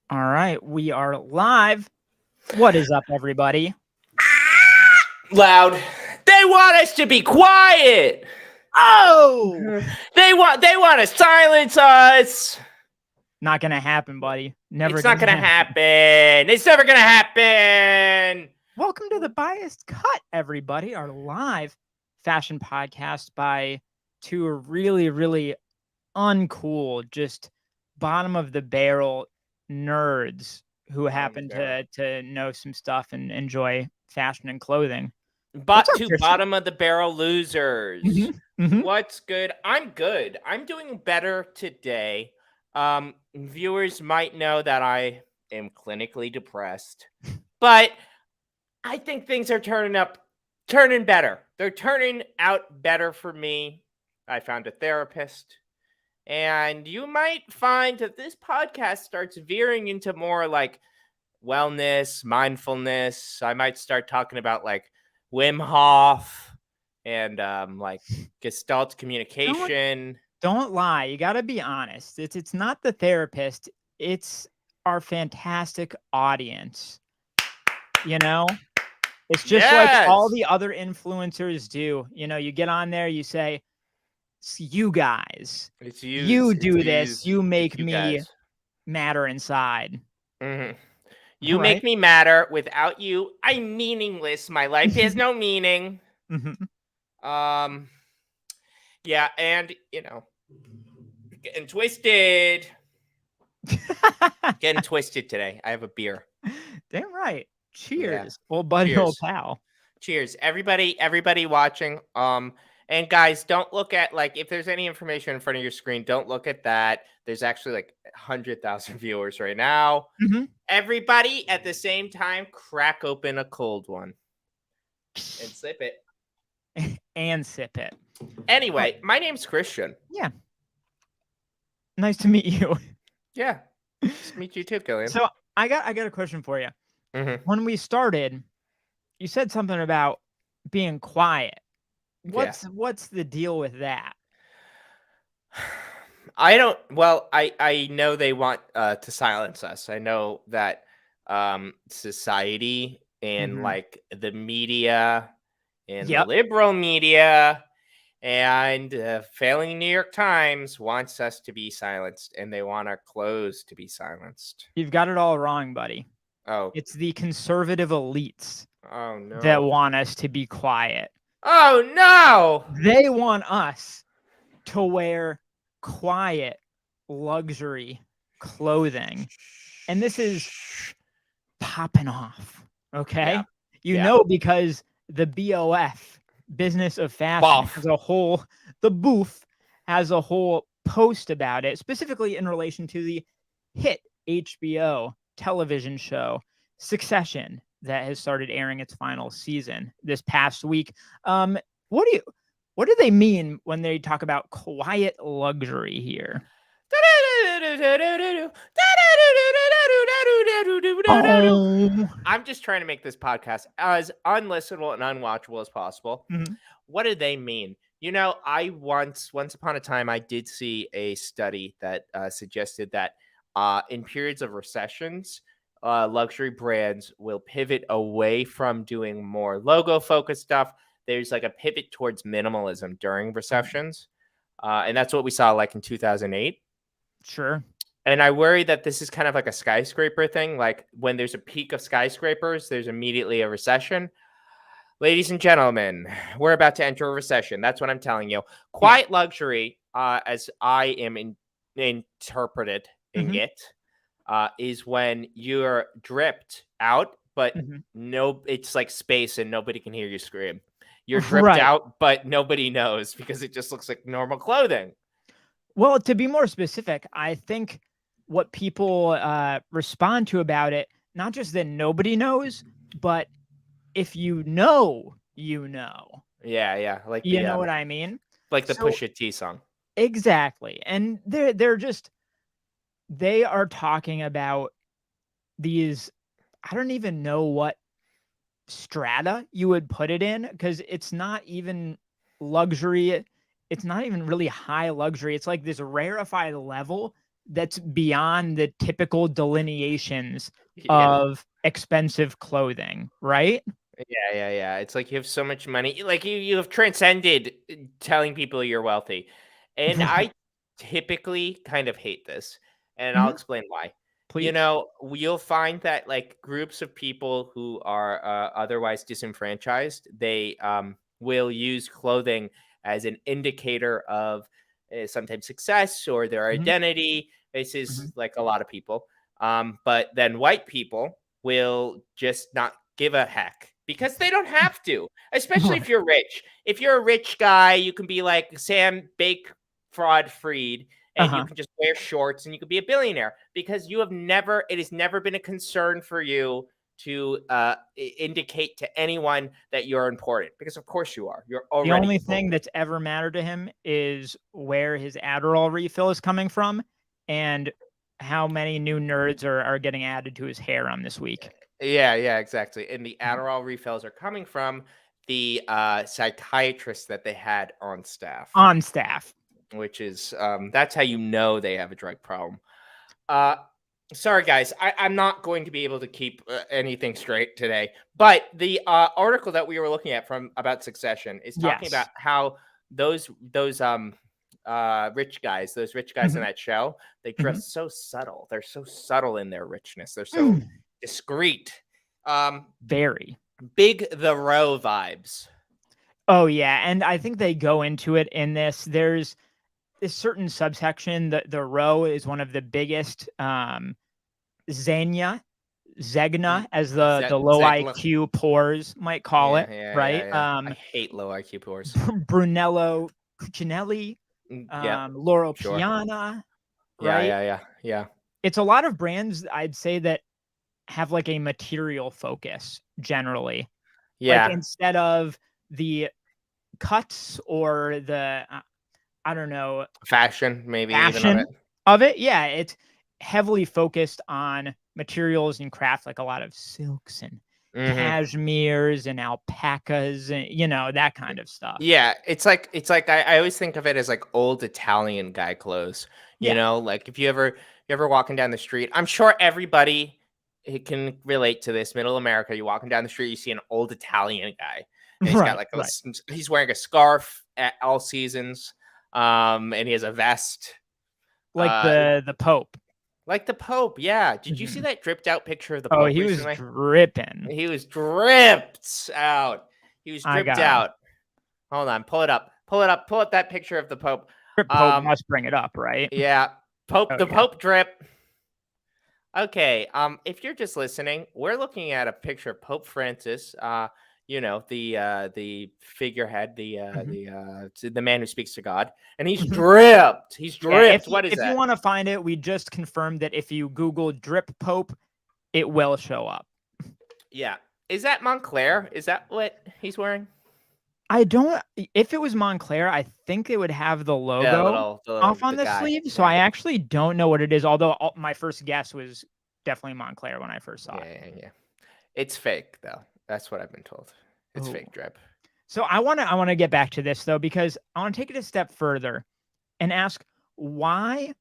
All right, we are live. What is up, everybody? Loud. They want us to be quiet. Oh, They want to silence us. not gonna happen, buddy. Never It's not gonna gonna happen. happen. It's never gonna happen. Welcome to the Biased Cut, everybody. Our live fashion podcast by two really, really uncool, just bottom of the barrel nerds who happen to know some stuff and enjoy fashion and clothing. What's But up, to Christian? bottom of the barrel losers. Mhm. What's good? I'm good. I'm doing better today. Viewers might know that I am clinically depressed, but I think things are turning better. They're turning out better for me. I found a therapist. And you might find that this podcast starts veering into more like wellness, mindfulness. I might start talking about like Wim Hof and like Gestalt communication. Don't lie. You got to be honest. It's not the therapist. It's our fantastic audience. You know, it's just like all the other influencers do. You know, you get on there, you say, "You guys, It's you do this. You make me guys. matter inside." You make me matter. Without you, I'm meaningless. My life has no meaning. Yeah, and you know, getting twisted. Getting twisted today. I have a beer. Damn right. Cheers, old buddy, Cheers. old pal. Cheers, everybody watching. And guys, don't look at like if there's any information in front of your screen, don't look at that. There's actually like 100,000 viewers right now. Everybody at the same time, crack open a cold one and sip it. And sip it. Anyway, my name's Christian. Yeah. Nice to meet you. Yeah. Nice to meet you too, Killian. So I got a question for you. When we started, you said something about being quiet. What's the deal with that? I know they want to silence us. I know that society and like the media and the liberal media and failing New York Times wants us to be silenced, and they want our clothes to be silenced. You've got it all wrong, buddy. Oh. It's the conservative elites no. that want us to be quiet. Oh, no! They want us to wear quiet, luxury clothing. And this is popping off, okay? Yeah. You know, because the BOF, Business of Fashion, has a whole, the booth has a whole post about it, specifically in relation to the hit HBO television show Succession that has started airing its final season this past week. What do they mean when they talk about quiet luxury here? I'm just trying to make this podcast as unlistenable and unwatchable as possible. What do they mean? You know, I once upon a time, I did see a study that suggested that in periods of recessions, luxury brands will pivot away from doing more logo-focused stuff. There's like a pivot towards minimalism during recessions. And that's what we saw like in 2008. Sure. And I worry that this is kind of like a skyscraper thing. Like when there's a peak of skyscrapers, there's immediately a recession. Ladies and gentlemen, we're about to enter a recession. That's what I'm telling you. Quiet luxury, as I am interpreted in it, is when you're dripped out, but it's like space and nobody can hear you scream. You're dripped out, but nobody knows because it just looks like normal clothing. Well, to be more specific, I think what people respond to about it, not just that nobody knows, but if you know, you know. Yeah. Like you know what I mean? Like the Pusha T song. Exactly. And they are talking about these, I don't even know what strata you would put it in, because it's not even luxury. It's not even really high luxury. It's like this rarefied level that's beyond the typical delineations Yeah. of expensive clothing, right? Yeah. It's like you have so much money. Like you have transcended telling people you're wealthy. And Right. I typically kind of hate this. And I'll Mhm. explain why. You Please. know, you'll find that like groups of people who are otherwise disenfranchised, they will use clothing as an indicator of sometimes success or their Mhm. identity. This Mhm. is like a lot of people. But then white people will just not give a heck because they don't have to, especially if Right. you're rich. If you're a rich guy, you can be like Sam Bake Fraud Freed and you Uh-huh. can just wear shorts and you could be a billionaire because it has never been a concern for you to indicate to anyone that you're important because of course you are. You're The already only important. thing that's ever mattered to him is where his Adderall refill is coming from and how many new nerds are getting added to his harem this week. Yeah, exactly. And the Mhm. Adderall refills are coming from the psychiatrist that they had on staff, On staff. which is that's how you know they have a drug problem. Uh, sorry guys, I'm not going to be able to keep anything straight today. But the article that we were looking at from about Succession is talking about Yes. how those those rich guys in Mhm. that show, they Mhm. dress so subtle. They're so subtle in their richness. They're so discreet. Um, Very. Big the Row vibes. Oh, yeah, and I think they go into it in this. There's a certain subsection, the row is one of the biggest, Xenia, Zegna, as the low Zegler. IQ pores might call it, right? I hate low IQ pores. Brunello Cucinelli, Yep, Loro sure. Piana, right? Yeah. It's a lot of brands, I'd say, that have, like, a material focus generally. Like, Yeah. instead of the cuts or I don't know, Fashion, maybe even of it. fashion of it, yeah, it's heavily focused on materials and craft, like a lot of silks and Mhm. cashmeres and alpacas and, that kind of stuff. Yeah, it's like I always think of it as like old Italian guy clothes. You Yeah. know, like if you ever walking down the street, I'm sure everybody can relate to this. Middle America, you're walking down the street, you see an old Italian guy, and he's got Right, like right. he's wearing a scarf at all seasons, and he has a vest, Like uh, the Pope. like the Pope. Yeah, did you see Mhm. that dripped out picture of the Oh, Pope he was recently? dripping. He was dripped out. He was I dripped got out. Hold on, pull it up. Pull it up. Pull up that picture of the Pope. Drip Pope must bring it up, right? Yeah, Oh, The yeah. Pope drip. Okay, if you're just listening, we're looking at a picture of Pope Francis. The figurehead, Mhm. the man who speaks to God, and he's Mhm. dripped. He's Yeah, dripped. What is if you that? wanna find it, we just confirmed that if you Google drip Pope, it will show up. Yeah, is that Montclair? Is that what he's wearing? I don't if it was Montclair, I think it would have the The logo little, the off little, on the the guy. sleeve, so Yeah, I actually don't know what it is, although my first guess was definitely Montclair when I first saw it. yeah. It's fake though. That's what I've been told. It's Oh. fake drip. So I wanna get back to this though, because I wanna take it a step further and ask why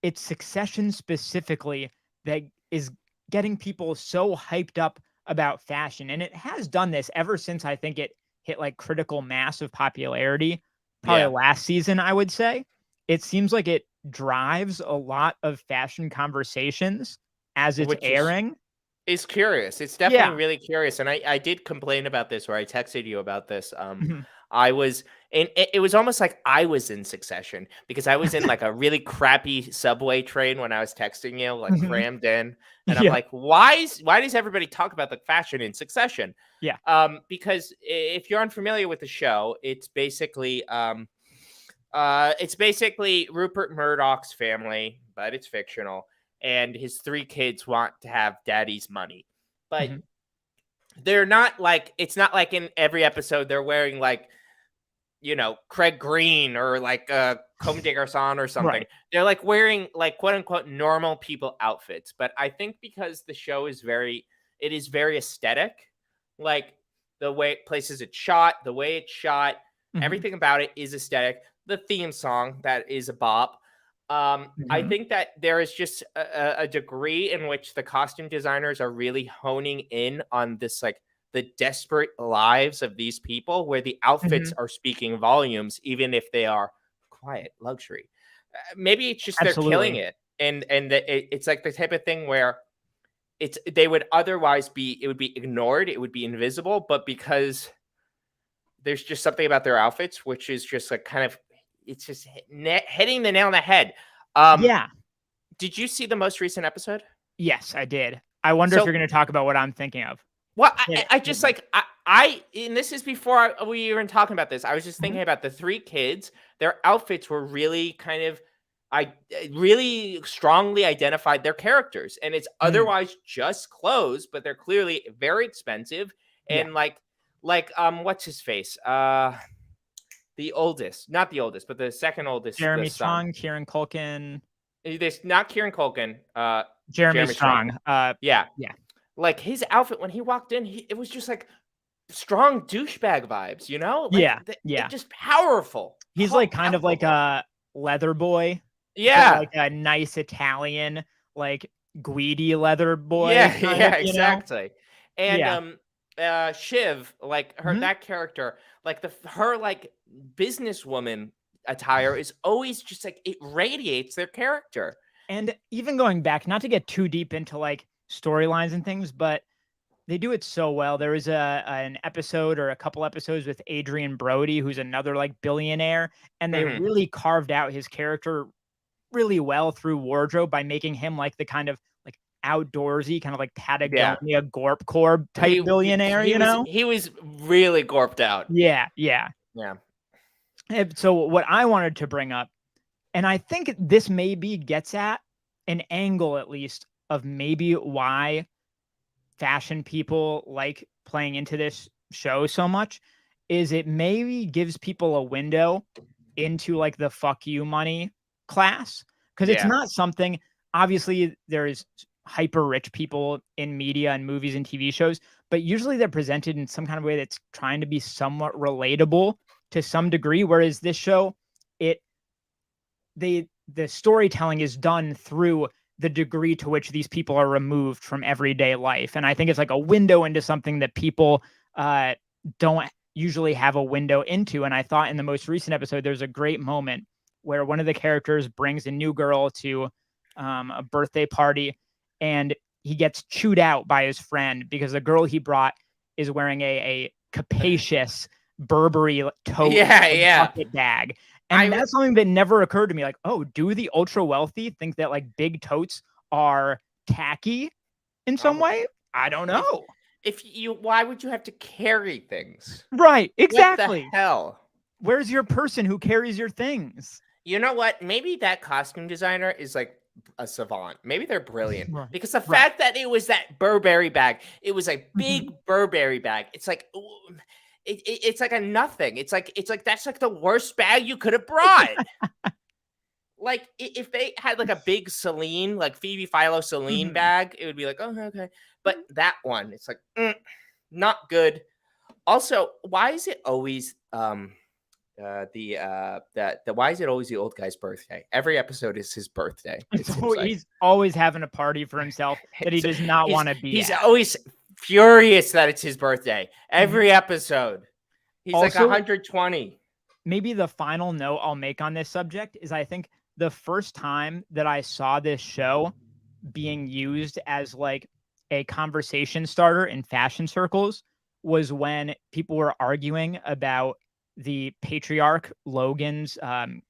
it's Succession specifically that is getting people so hyped up about fashion, and it has done this ever since I think it hit, like, critical mass of popularity, probably Yeah, last season, I would say. It seems like it drives a lot of fashion conversations as it's which is airing. It's curious. It's definitely Yeah. really curious, and I did complain about this, or I texted you about this. Mhm. I was and it was almost like I was in Succession because I was in like a really crappy subway train when I was texting you, like Mhm. crammed in, and I'm Yeah. like, why does everybody talk about the fashion in Succession? Yeah. Because if you're unfamiliar with the show, it's basically Rupert Murdoch's family, but it's fictional, and his three kids want to have daddy's money. But Mhm. they're not like it's not like in every episode they're wearing like Craig Green or like Comme des Garçons or something. Right. They're like wearing like quote unquote normal people outfits. But I think because the show it is very aesthetic, like the way places it's shot, the way it's shot, Mhm. everything about it is aesthetic. The theme song that is a bop. I think that there is just a degree in which the costume designers are really honing in on this, like the desperate lives of these people, where the outfits are speaking volumes, even if they are quiet luxury. Maybe it's just they're killing Absolutely. it, and it's like the type of thing where they would otherwise be, it would be ignored, it would be invisible, but because there's just something about their outfits which is just like kind of, it's just hitting the nail on the head. Yeah. Did you see the most recent episode? Yes, I did. I wonder if you're So, going to talk about what I'm thinking of. well, Hit it. I just like and this is before we even talking about this. I was just Mhm. thinking about the three kids. Their outfits were really kind of, I really strongly identified their characters, and it's Mm. otherwise just clothes, but they're clearly very expensive. Yeah. And what's his face? The oldest, not the oldest, but the second oldest, the Jeremy son. Strong, Kieran Culkin. This not Kieran Culkin. Jeremy Jeremy Strong. Strong. Yeah, Yeah. like his outfit when he walked in, it was just like strong douchebag vibes, you know? Like Yeah. Yeah. just powerful. He's like kind of like Powerful. a leather boy, but Yeah. like a nice Italian, like Guidi leather boy Yeah, kind yeah, of, exactly. And Yeah. Shiv, like her, Mhm. that character, like her like businesswoman attire is always just like, it radiates their character. And even going back, not to get too deep into like storylines and things, but they do it so well. There was an episode or a couple episodes with Adrian Brody, who's another like billionaire, and they Mhm. really carved out his character really well through wardrobe by making him like the kind of like outdoorsy, kind of like Yeah. Patagonia Gorp Corp type billionaire, He you was know? really gorped out. Yeah, yeah. Yeah. So what I wanted to bring up, and I think this maybe gets at an angle at least of maybe why fashion people like playing into this show so much, is it maybe gives people a window into like the fuck you money class, because it's Yeah. not something, obviously there's hyper rich people in media and movies and TV shows, but usually they're presented in some kind of way that's trying to be somewhat relatable to some degree, whereas this show, it the storytelling is done through the degree to which these people are removed from everyday life. And I think it's like a window into something that people don't usually have a window into. And I thought in the most recent episode, there's a great moment where one of the characters brings a new girl to a birthday party, and he gets chewed out by his friend because the girl he brought is wearing a capacious Burberry tote bucket bag. And that's something that never occurred to me. Like, oh, do the ultra wealthy think that like big totes are tacky in some way? I don't know. Why would you have to carry things? Right, What the exactly. hell? Where's your person who carries your things? You know what? Maybe that costume designer is like a savant. Maybe they're brilliant, Right, because the right. fact that it was that Burberry bag, it was a big Burberry bag. It's like, it's like a nothing. It's like that's like the worst bag you could have brought. Like if they had like a big Celine, like Phoebe Philo Celine bag, it would be like, oh, okay. But that one, it's like, not good. Also, why is it always why is it always the old guy's birthday? Every episode is his birthday. It seems like He's always having a party for himself that he does not want to be he's at. always furious that it's his birthday. Every episode, he's like Also, 120. Maybe the final note I'll make on this subject is I think the first time that I saw this show being used as like a conversation starter in fashion circles was when people were arguing about the patriarch Logan's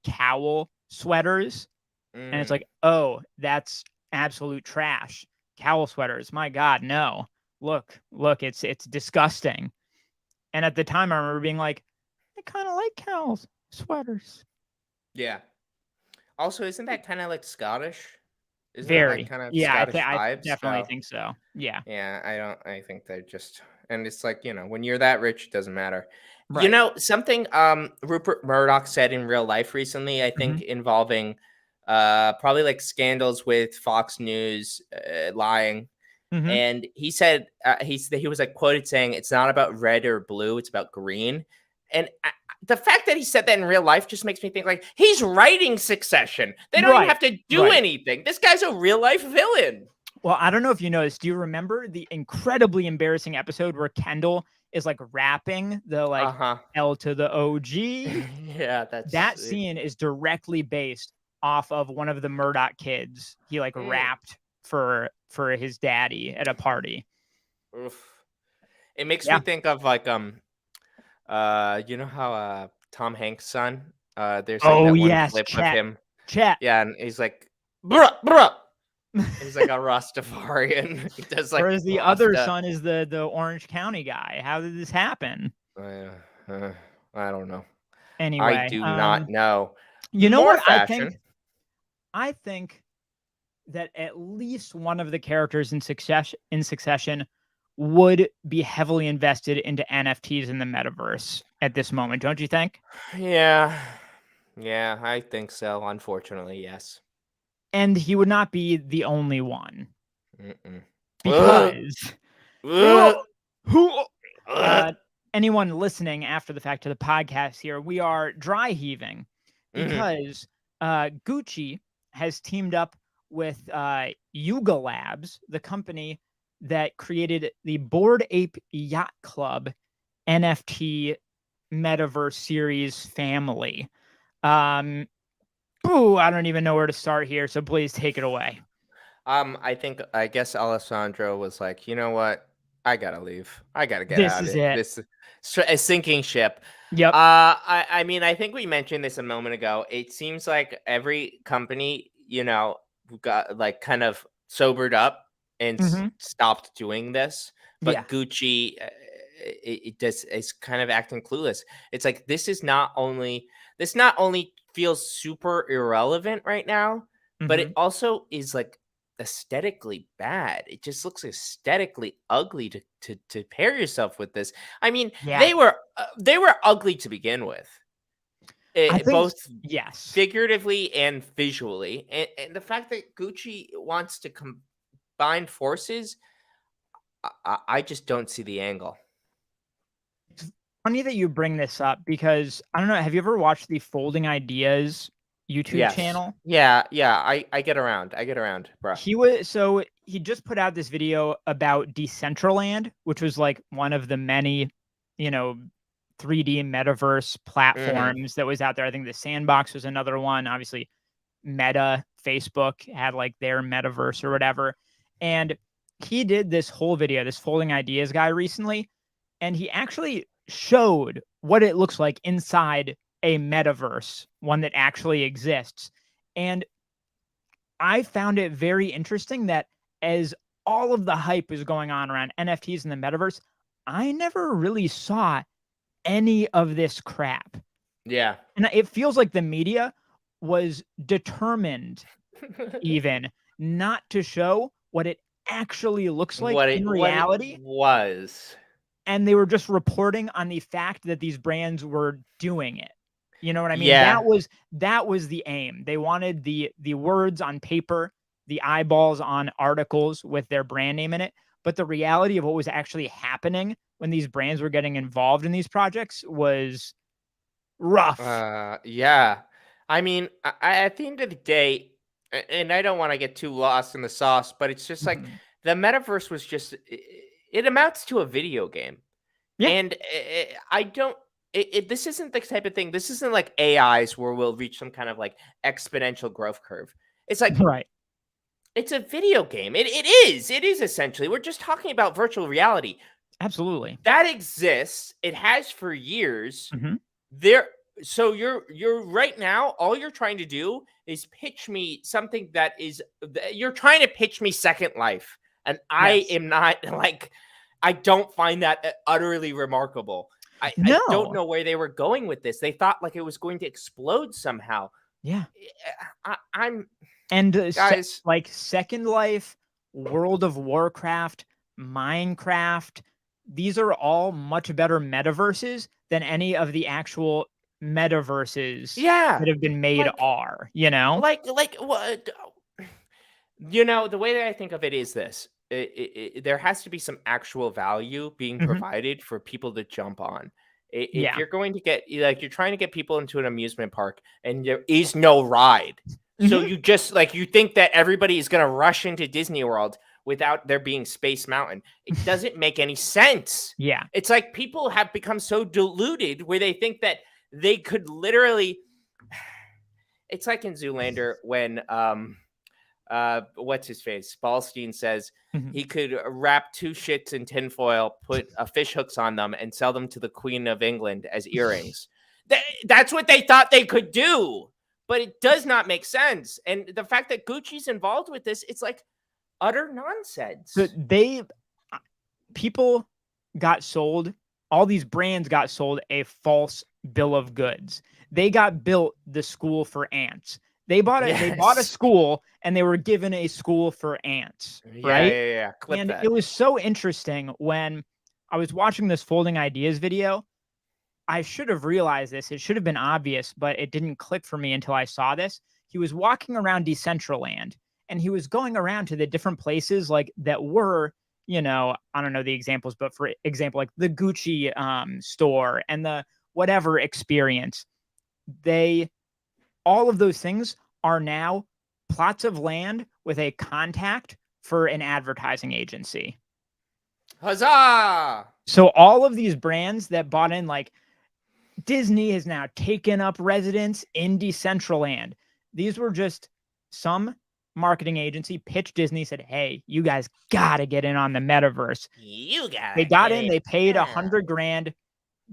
cowl sweaters. And it's like, oh, that's absolute trash. Cowl sweaters. My God, no. Look, it's disgusting. And at the time I remember being like, I kind of like cowl sweaters. Yeah. Also, isn't that kind of like Scottish? Isn't Very. that like kind of Yeah, Scottish I vibes? definitely think so. Yeah. Yeah, I think they're just, and it's like, when you're that rich, it doesn't matter. Right. Something Rupert Murdoch said in real life recently, I think, Mhm. involving probably like scandals with Fox News lying. Mhm. And he said he was like quoted saying, it's not about red or blue, it's about green. And the fact that he said that in real life just makes me think like he's writing Succession. They don't even have to do anything. This guy's a real life villain. Well, I don't know if you noticed. Do you remember the incredibly embarrassing episode where Kendall is like rapping the like L to the OG? Yeah, that scene is directly based off of one of the Murdoch kids. He like rapped for his daddy at a party. Oof. It makes me think of like you know how Tom Hanks' son, there's like that one clip of him. Chet. Yeah, and he's like, bruh. He's like a Rastafarian. He does like. Whereas the other son is the Orange County guy. How did this happen? I don't know. Anyway, I do not know. You know what I think that at least one of the characters in Succession would be heavily invested into NFTs in the metaverse at this moment, don't you think? Yeah, I think so. Unfortunately, yes. And he would not be the only one. Because anyone listening after the fact to the podcast here, we are dry heaving because Gucci has teamed up with Yuga Labs, the company that created the Bored Ape Yacht Club NFT metaverse series family. I don't even know where to start here, so please take it away. I guess Alessandro was like, you know what? I gotta leave. I gotta get out of it. This is a sinking ship. Yep. I mean, I think we mentioned this a moment ago. It seems like every company, you know, got like kind of sobered up and stopped doing this. But Gucci, it's kind of acting clueless. It's like this not only feels super irrelevant right now, but it also is like aesthetically bad. It just looks aesthetically ugly to pair yourself with this. I mean, they were ugly to begin with. Both figuratively and visually. And the fact that Gucci wants to combine forces, I just don't see the angle. It's funny that you bring this up because I don't know. Have you ever watched the Folding Ideas YouTube channel? Yeah. I get around, bro. He just put out this video about Decentraland, which was like one of the many, 3D metaverse platforms that was out there. I think the Sandbox was another one. Obviously, Meta, Facebook had like their metaverse or whatever. And he did this whole video, this Folding Ideas guy recently, and he actually showed what it looks like inside a metaverse, one that actually exists. And I found it very interesting that as all of the hype is going on around NFTs in the metaverse, I never really saw any of this crap. Yeah. And it feels like the media was determined even not to show what it actually looks like in reality. Was. And they were just reporting on the fact that these brands were doing it. You know what I mean? Yeah. That was the aim. They wanted the words on paper, the eyeballs on articles with their brand name in it. But the reality of what was actually happening when these brands were getting involved in these projects was rough. Yeah. I mean, at the end of the day, and I don't want to get too lost in the sauce, but it's just like the metaverse was just, it amounts to a video game. Yeah. And this isn't the type of thing. This isn't like AIs where we'll reach some kind of like exponential growth curve. It's like, it's a video game. It is essentially. We're just talking about virtual reality. Absolutely. That exists. It has for years. So you're right now, all you're trying to do is pitch me something that is, you're trying to pitch me Second Life. And I am not like, I don't find that utterly remarkable. I don't know where they were going with this. They thought like it was going to explode somehow. Yeah. Guys, like Second Life, World of Warcraft, Minecraft, these are all much better metaverses than any of the actual metaverses that have been made are, Like what? The way that I think of it is this. There has to be some actual value being provided for people to jump on. If you're going to get like you're trying to get people into an amusement park and there is no ride, so you just like you think that everybody is going to rush into Disney World without there being Space Mountain. It doesn't make any sense. Yeah. It's like people have become so deluded where they think that they could literally. It's like in Zoolander when what's his face? Ballstein says he could wrap 2 shits in tinfoil, put fish hooks on them, and sell them to the Queen of England as earrings. That's what they thought they could do, but it does not make sense. And the fact that Gucci's involved with this, it's like utter nonsense. So people got sold. All these brands got sold a false bill of goods. They got built the school for ants. They bought a school and they were given a school for ants, right? Yeah. And it was so interesting when I was watching this Folding Ideas video. I should have realized this. It should have been obvious, but it didn't click for me until I saw this. He was walking around Decentraland and he was going around to the different places like that were, I don't know the examples, but for example, like the Gucci store and the whatever experience. All of those things are now plots of land with a contact for an advertising agency. Huzzah! So all of these brands that bought in, like Disney has now taken up residence in Decentraland. These were just some marketing agency pitched Disney, said, hey, you guys got to get in on the metaverse. They got in, they paid $100,000.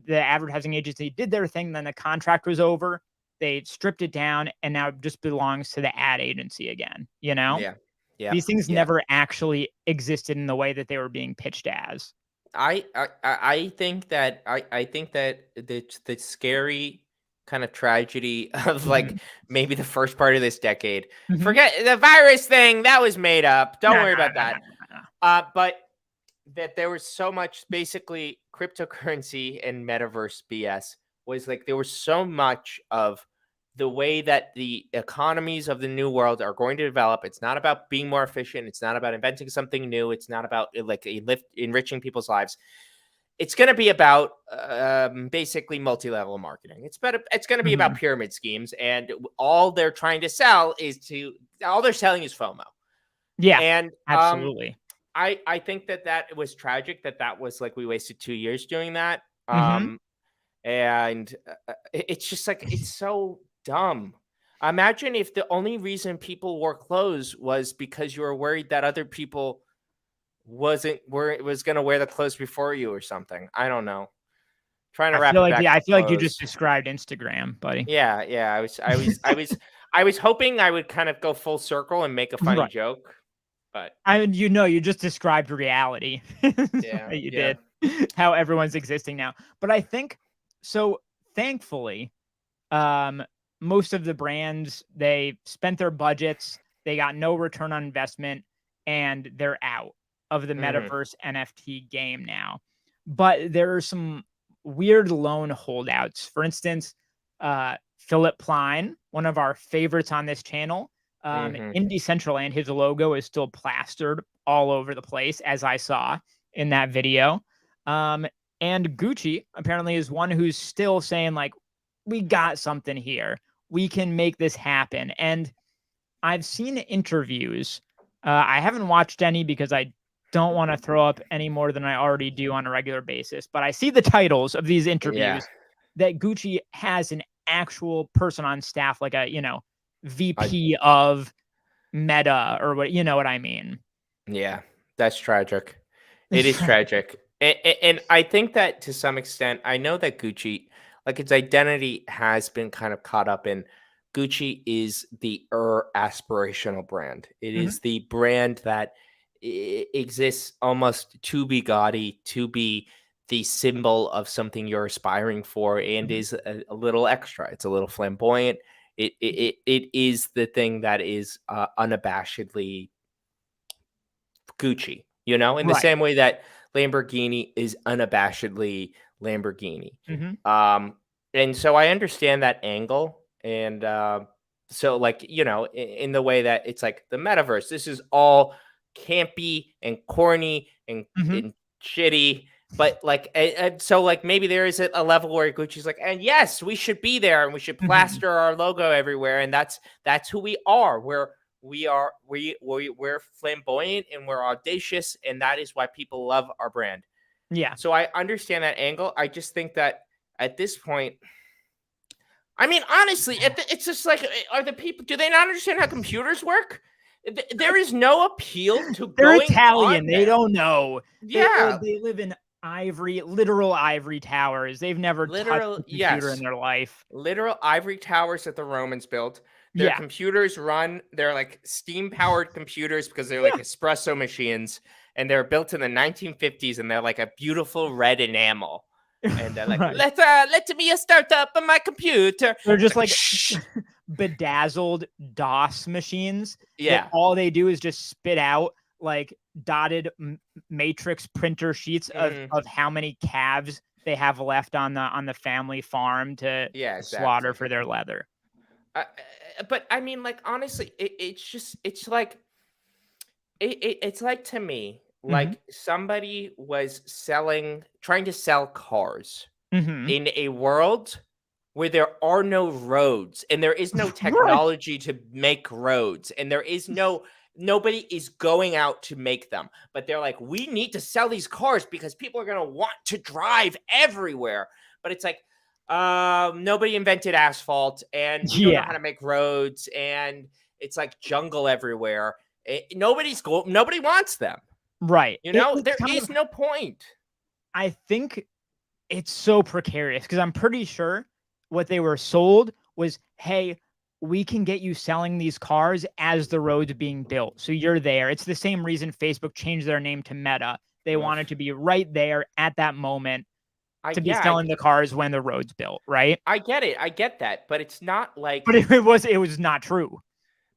The advertising agency did their thing. Then the contract was over. They stripped it down and now it just belongs to the ad agency again. Yeah. These things never actually existed in the way that they were being pitched as. I think that the scary kind of tragedy of like maybe the first part of this decade. Forget the virus thing, that was made up. Don't worry about that. But that there was so much basically cryptocurrency and metaverse BS was like there was so much of the way that the economies of the new world are going to develop. It's not about being more efficient. It's not about inventing something new. It's not about like enriching people's lives. It's going to be about basically multi-level marketing. It's going to be about pyramid schemes, and all they're trying to sell all they're selling is FOMO. Yeah, and absolutely. I think that was tragic that was like we wasted 2 years doing that. And it's just like it's so dumb. Imagine if the only reason people wore clothes was because you were worried that other people was going to wear the clothes before you or something. I don't know. Trying to wrap it back. I feel like you just described Instagram, buddy. Yeah. I was hoping I would kind of go full circle and make a funny joke, but you just described reality. Yeah, you did how everyone's existing now. But I think so. Thankfully, most of the brands, they spent their budgets, they got no return on investment, and they're out of the metaverse NFT game now. But there are some weird lone holdouts. For instance, Philip Plein, one of our favorites on this channel, in Decentraland, his logo is still plastered all over the place, as I saw in that video. And Gucci apparently is one who's still saying, like, we got something here. We can make this happen. And I've seen interviews. I haven't watched any because I don't want to throw up any more than I already do on a regular basis. But I see the titles of these interviews that Gucci has an actual person on staff, like a, VP of Meta or what, you know what I mean? Yeah, that's tragic. It is tragic. And I think that to some extent, I know that Gucci, like its identity has been kind of caught up in Gucci is the aspirational brand. It is the brand that exists almost to be gaudy, to be the symbol of something you're aspiring for, and is a little extra. It's a little flamboyant. It is the thing that is unabashedly Gucci, in the same way that Lamborghini is unabashedly Lamborghini. And so I understand that angle. And so like, in the way that it's like the metaverse, this is all campy and corny and shitty. But like, so like maybe there is a level where Gucci's like, and yes, we should be there, and we should Mhm. plaster our logo everywhere, and that's who we are. We're flamboyant and we're audacious, and that is why people love our brand. Yeah. So I understand that angle. I just think that at this point, I mean, honestly, it's just like, are the people? Do they not understand how computers work? There is no appeal to They're going Italian. on They there. don't know. Yeah, They live in literal ivory towers. They've never touched literal a computer in yes. their life. Literal ivory towers that the Romans built. Their Yeah. computers they're like steam powered computers because they're like Yeah. espresso machines, and they're built in the 1950s, and they're like a beautiful red enamel. And they're like, Right. let me start up on my computer. They're just like Shh. bedazzled DOS machines. Yeah. That all they do is just spit out like dotted matrix printer sheets of how many calves they have left on the family farm to slaughter for their leather. But I mean, like, honestly, it's like it's like, to me, like somebody was trying to sell cars in a world where there are no roads and there is no technology to make roads, and there is nobody is going out to make them. But they're like, we need to sell these cars because people are going to want to drive everywhere. But it's like, nobody invented asphalt, and we don't know how to make roads, and it's like jungle everywhere. Nobody wants them. Right. There is no point. I think it's so precarious because I'm pretty sure what they were sold was, hey, we can get you selling these cars as the road's being built. So you're there. It's the same reason Facebook changed their name to Meta. They wanted to be right there at that moment to be selling the cars when the road's built, right? I get it. I get that. But it's not like... But it was not true.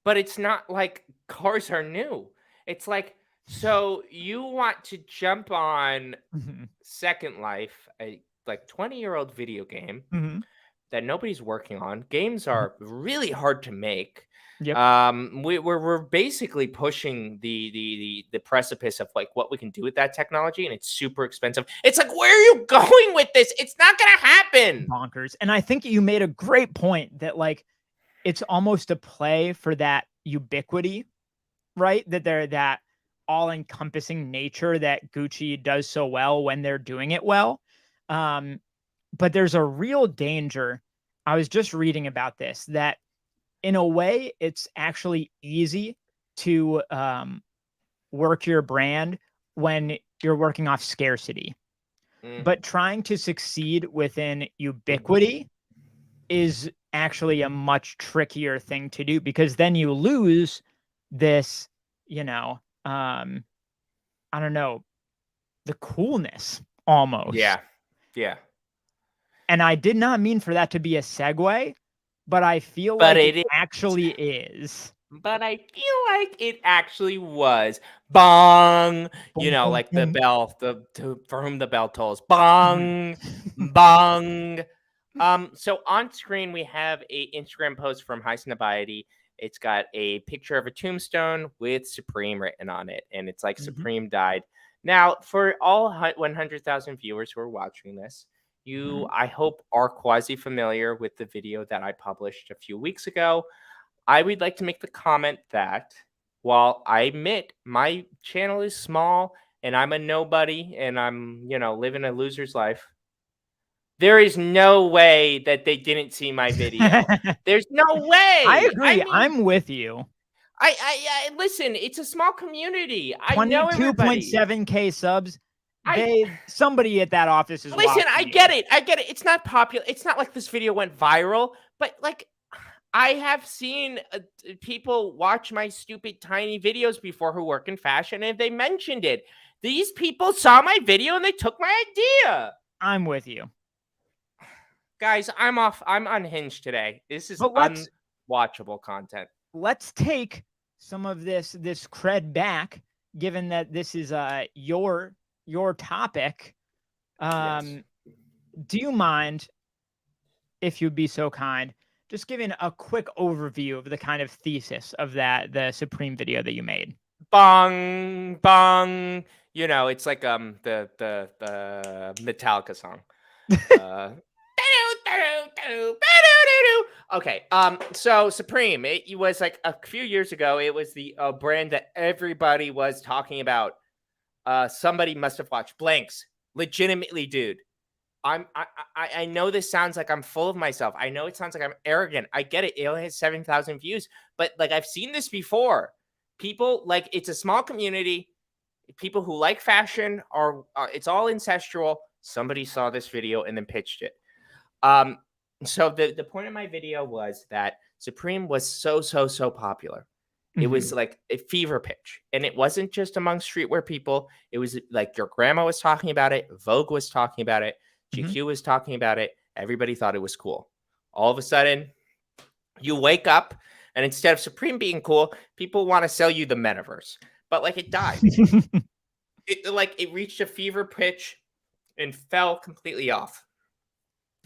But it's not like cars are new. It's like, so you want to jump on Second Life, a like 20-year-old video game that nobody's working on. Games are really hard to make. Yep. We're basically pushing the precipice of like what we can do with that technology, and it's super expensive. It's like, where are you going with this? It's not gonna happen. Bonkers. And I think you made a great point that like it's almost a play for that ubiquity, right? That they're that all-encompassing nature that Gucci does so well when they're doing it well. But there's a real danger. I was just reading about this, that in a way, it's actually easy to work your brand when you're working off scarcity. But trying to succeed within ubiquity is actually a much trickier thing to do, because then you lose this, I don't know, the coolness almost. Yeah. And I did not mean for that to be a segue, but I feel like it actually is. But I feel like it actually was. Bong! Like the bell, for whom the bell tolls. Bong! Bong! So on screen, we have a Instagram post from High Snobiety. It's got a picture of a tombstone with Supreme written on it, and it's like Supreme died. Now, for all 100,000 viewers who are watching this, you, I hope, are quasi-familiar with the video that I published a few weeks ago. I would like to make the comment that while I admit my channel is small and I'm a nobody and I'm, living a loser's life, there is no way that they didn't see my video. There's no way. I agree. I'm with you. I listen, it's a small community. I know everybody. 22.7K subs. Somebody at that office is listen. I get it. It's not popular. It's not like this video went viral, but like, I have seen people watch my stupid tiny videos before who work in fashion, and they mentioned it. These people saw my video and they took my idea. I'm with you. Guys, I'm unhinged today. This is unwatchable content. Let's take some of this cred back, given that this is your topic. Yes. Do you mind, if you'd be so kind, just giving a quick overview of the kind of thesis of the Supreme video that you made? Bong, bong. You know, it's like the Metallica song. Okay. So Supreme, it was like a few years ago. It was the brand that everybody was talking about. Somebody must have watched Blanks. Legitimately, dude. I know this sounds like I'm full of myself. I know it sounds like I'm arrogant. I get it. It only has 7,000 views, but like I've seen this before. People like it's a small community. People who like fashion are it's all incestual. Somebody saw this video and then pitched it. Um, so the point of my video was that Supreme was so popular. It was like a fever pitch, and it wasn't just among streetwear people. It was like your grandma was talking about it, Vogue was talking about it, GQ was talking about it. Everybody thought it was cool. All of a sudden, you wake up, and instead of Supreme being cool, people want to sell you the metaverse. But like it died. It reached a fever pitch and fell completely off.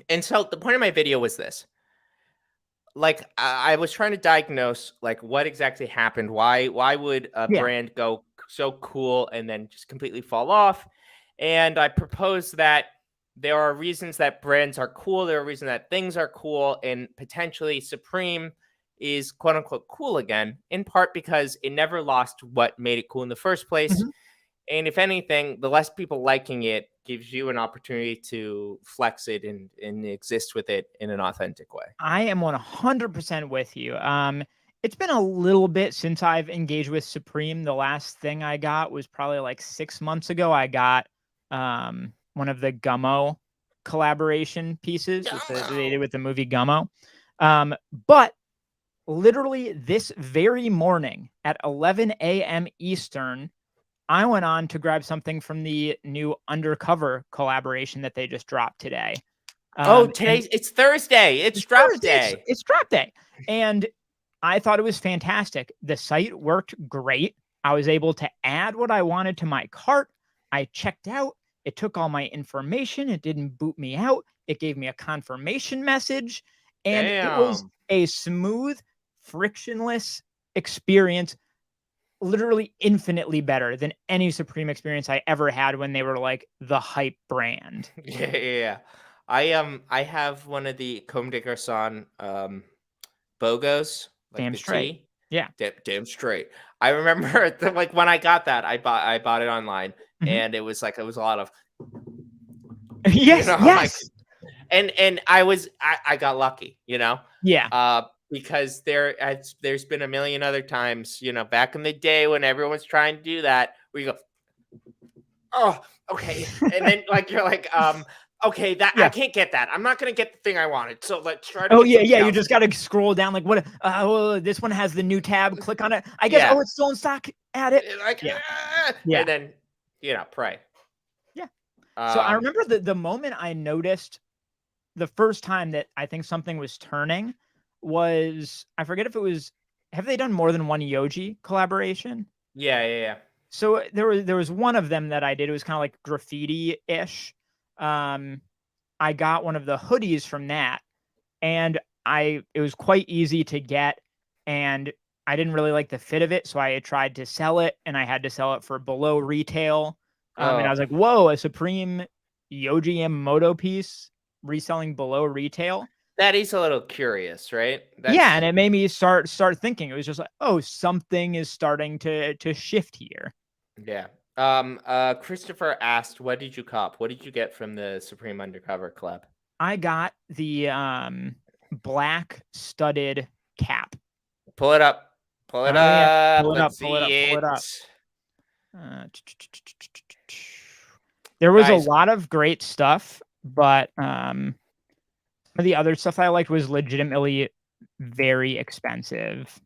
And so the point of my video was this. Like I was trying to diagnose like what exactly happened. Why would a brand go so cool and then just completely fall off? And I proposed that there are reasons that brands are cool, there are reasons that things are cool, and potentially Supreme is quote unquote cool again, in part because it never lost what made it cool in the first place. And if anything, the less people liking it gives you an opportunity to flex it and exist with it in an authentic way. I am 100% with you. It's been a little bit since I've engaged with Supreme. The last thing I got was probably like 6 months ago. I got one of the Gummo collaboration pieces they did with the movie Gummo. But literally this very morning at 11 a.m. Eastern, I went on to grab something from the new Undercover collaboration that they just dropped today. It's Thursday. It's drop day. It's drop day. And I thought it was fantastic. The site worked great. I was able to add what I wanted to my cart. I checked out. It took all my information. It didn't boot me out. It gave me a confirmation message. And it was a smooth, frictionless experience. Literally infinitely better than any Supreme experience I ever had when they were like the hype brand. Yeah. I have one of the Comme des Garçons BOGOs. Like damn straight. Tea. Yeah. Damn straight. I remember like when I got that, I bought it online and it was a lot of yes, you know, yes. Like, and I got lucky, you know? Yeah. Because there's been a million other times, you know, back in the day when everyone was trying to do that, where you go, oh, okay. And then like you're like, okay, I can't get that. I'm not gonna get the thing I wanted. So let's try to you just gotta scroll down like what this one has the new tab, click on it. I guess it's still in stock, add it. Like and then pray. Yeah. So I remember the moment I noticed the first time that I think something was turning was, I forget if it was, have they done more than one Yoji collaboration? Yeah. So there was one of them that I did. It was kind of like graffiti-ish. I got one of the hoodies from that, and it was quite easy to get, and I didn't really like the fit of it, so I tried to sell it, and I had to sell it for below retail. And I was like, whoa, a Supreme Yoji Yamamoto piece reselling below retail. That is a little curious, right? Yeah, and it made me start thinking. It was just like, oh, something is starting to shift here. Yeah. Christopher asked, what did you cop? What did you get from the Supreme Undercover collab? I got the black studded cap. Pull it up. Pull it up. Let's see it. There was a lot of great stuff, but the other stuff I liked was legitimately very expensive.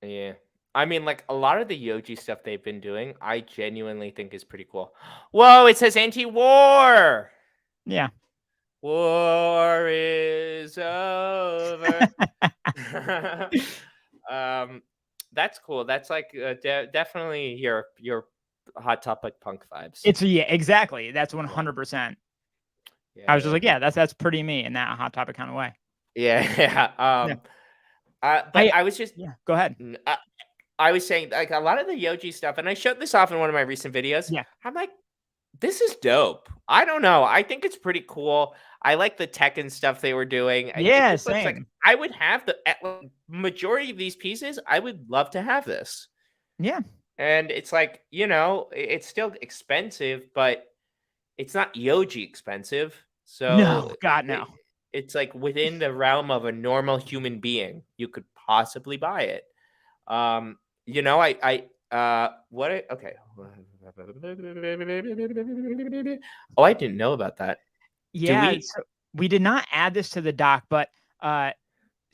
Yeah. I mean, like a lot of the Yoji stuff they've been doing, I genuinely think is pretty cool. Whoa, it says anti-war. Yeah. War is over. That's cool. That's like definitely your Hot Topic punk vibes. Exactly. That's 100%. I was just like, that's pretty me in that Hot Topic kind of way. Yeah. But I was just go ahead. I was saying like a lot of the Yoji stuff, and I showed this off in one of my recent videos. Yeah. I'm like, this is dope. I don't know. I think it's pretty cool. I like the Tekken stuff they were doing. I think Yeah, it looks like same. I would have the majority of these pieces. I would love to have this. Yeah. And it's like, it's still expensive, but it's not Yoji expensive. So No, God, no. it's like within the realm of a normal human being, you could possibly buy it. Okay. Oh, I didn't know about that. Yeah, so we did not add this to the doc, but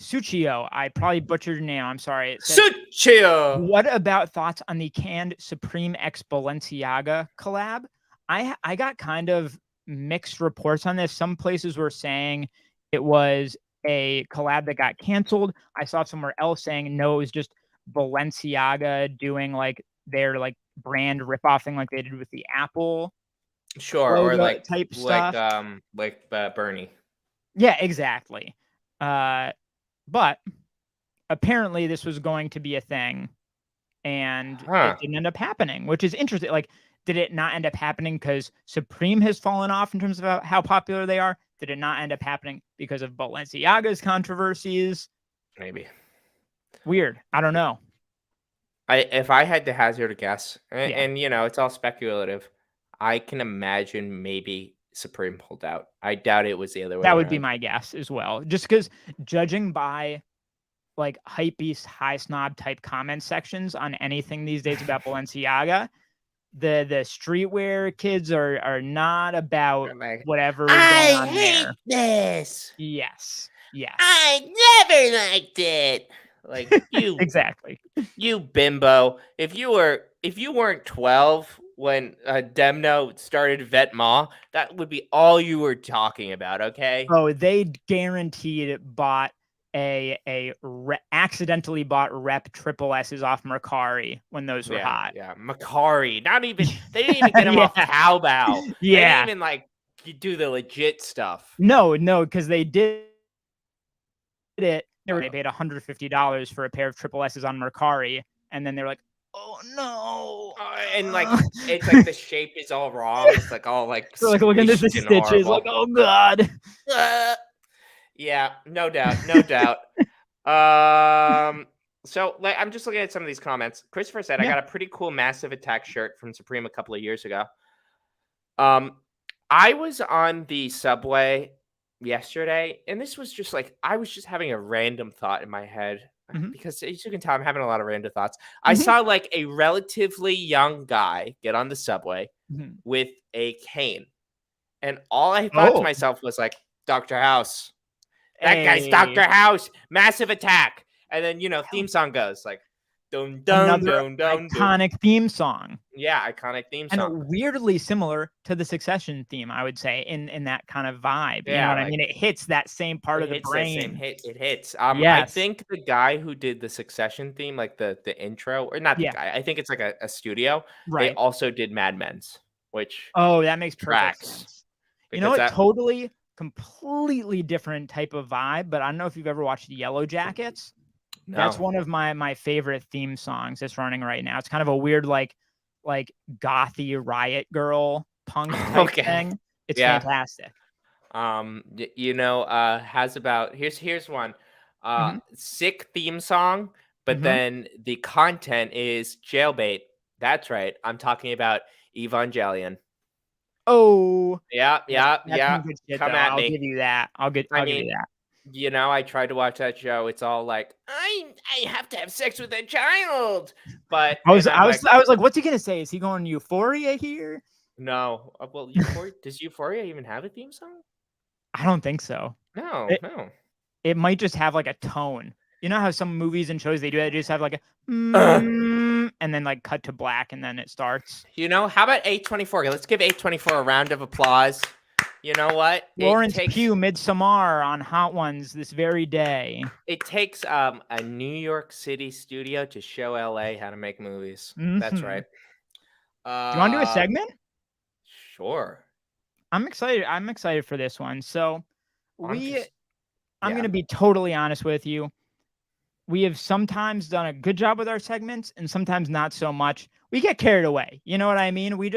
Suchio, I probably butchered your name. I'm sorry. It says, Suchio. what about thoughts on the canned Supreme X Balenciaga collab? I got kind of mixed reports on this. Some places were saying it was a collab that got canceled. I saw somewhere else saying no, it was just Balenciaga doing like their like brand ripoff thing like they did with the Apple. Sure, or like type stuff. Bernie. Yeah, exactly. But apparently this was going to be a thing, and it didn't end up happening, which is interesting. Like, did it not end up happening because Supreme has fallen off in terms of how popular they are? Did it not end up happening because of Balenciaga's controversies? Maybe. Weird. I don't know. If I had to hazard a guess, and it's all speculative, I can imagine maybe Supreme pulled out. I doubt it was the other way. That would be my guess as well. Just because judging by like hypebeast, high snob type comment sections on anything these days about Balenciaga, the streetwear kids are not about whatever is going on hate this. Yes. I never liked it. Like you exactly. You bimbo. If you weren't 12 when Demno started Vetements, that would be all you were talking about, okay? Oh, they guaranteed bought accidentally bought Rep Triple S's off Mercari when those were hot. Yeah, Mercari. They didn't even get them off Taobao. Yeah. They didn't even like do the legit stuff. No, because they did it. They paid $150 for a pair of Triple S's on Mercari, and then they're like, "Oh no!" And like it's like the shape is all wrong. It's like all like so like look at the stitches. Like, oh god. Yeah, no doubt. So like I'm just looking at some of these comments. Christopher said, I got a pretty cool Massive Attack shirt from Supreme a couple of years ago. I was on the subway yesterday, and this was just like I was just having a random thought in my head because as you can tell, I'm having a lot of random thoughts. I saw like a relatively young guy get on the subway with a cane, and all I thought to myself was like, Dr. House. That guy's Dr. House. Massive Attack. And then theme song goes like dun dun dun dun. Iconic theme song. Yeah, iconic theme song. And weirdly similar to the Succession theme, I would say, in that kind of vibe. You know what I mean? It hits that same part of the brain. It hits. I think the guy who did the Succession theme, like the intro, or not the guy, I think it's like a studio. Right. They also did Mad Men's, which that makes perfect sense. You know what? Totally, completely different type of vibe. But I don't know if you've ever watched Yellow Jackets. No. That's one of my favorite theme songs that's running right now. It's kind of a weird like gothy riot girl punk type thing. It's fantastic. Here's one sick theme song, but then the content is jailbait. That's right. I'm talking about Evangelion. Oh, yeah. Good shit, Come at me. I'll give you that. I'll give you that. I tried to watch that show. It's all like I have to have sex with a child. But I was like, what's he gonna say? Is he going Euphoria here? No. Well, does Euphoria even have a theme song? I don't think so. No. It might just have like a tone. You know how some movies and shows they do that? They just have like a and then like cut to black and then it starts. How about A24? Let's give A24 a round of applause. You know what? Lawrence Pugh, Midsommar on Hot Ones this very day. It takes a New York City studio to show LA how to make movies. That's right. Do you want to do a segment? Sure. I'm excited for this one. So I'm going to be totally honest with you. we have sometimes done a good job with our segments and sometimes not so much. We get carried away. You know what I mean? We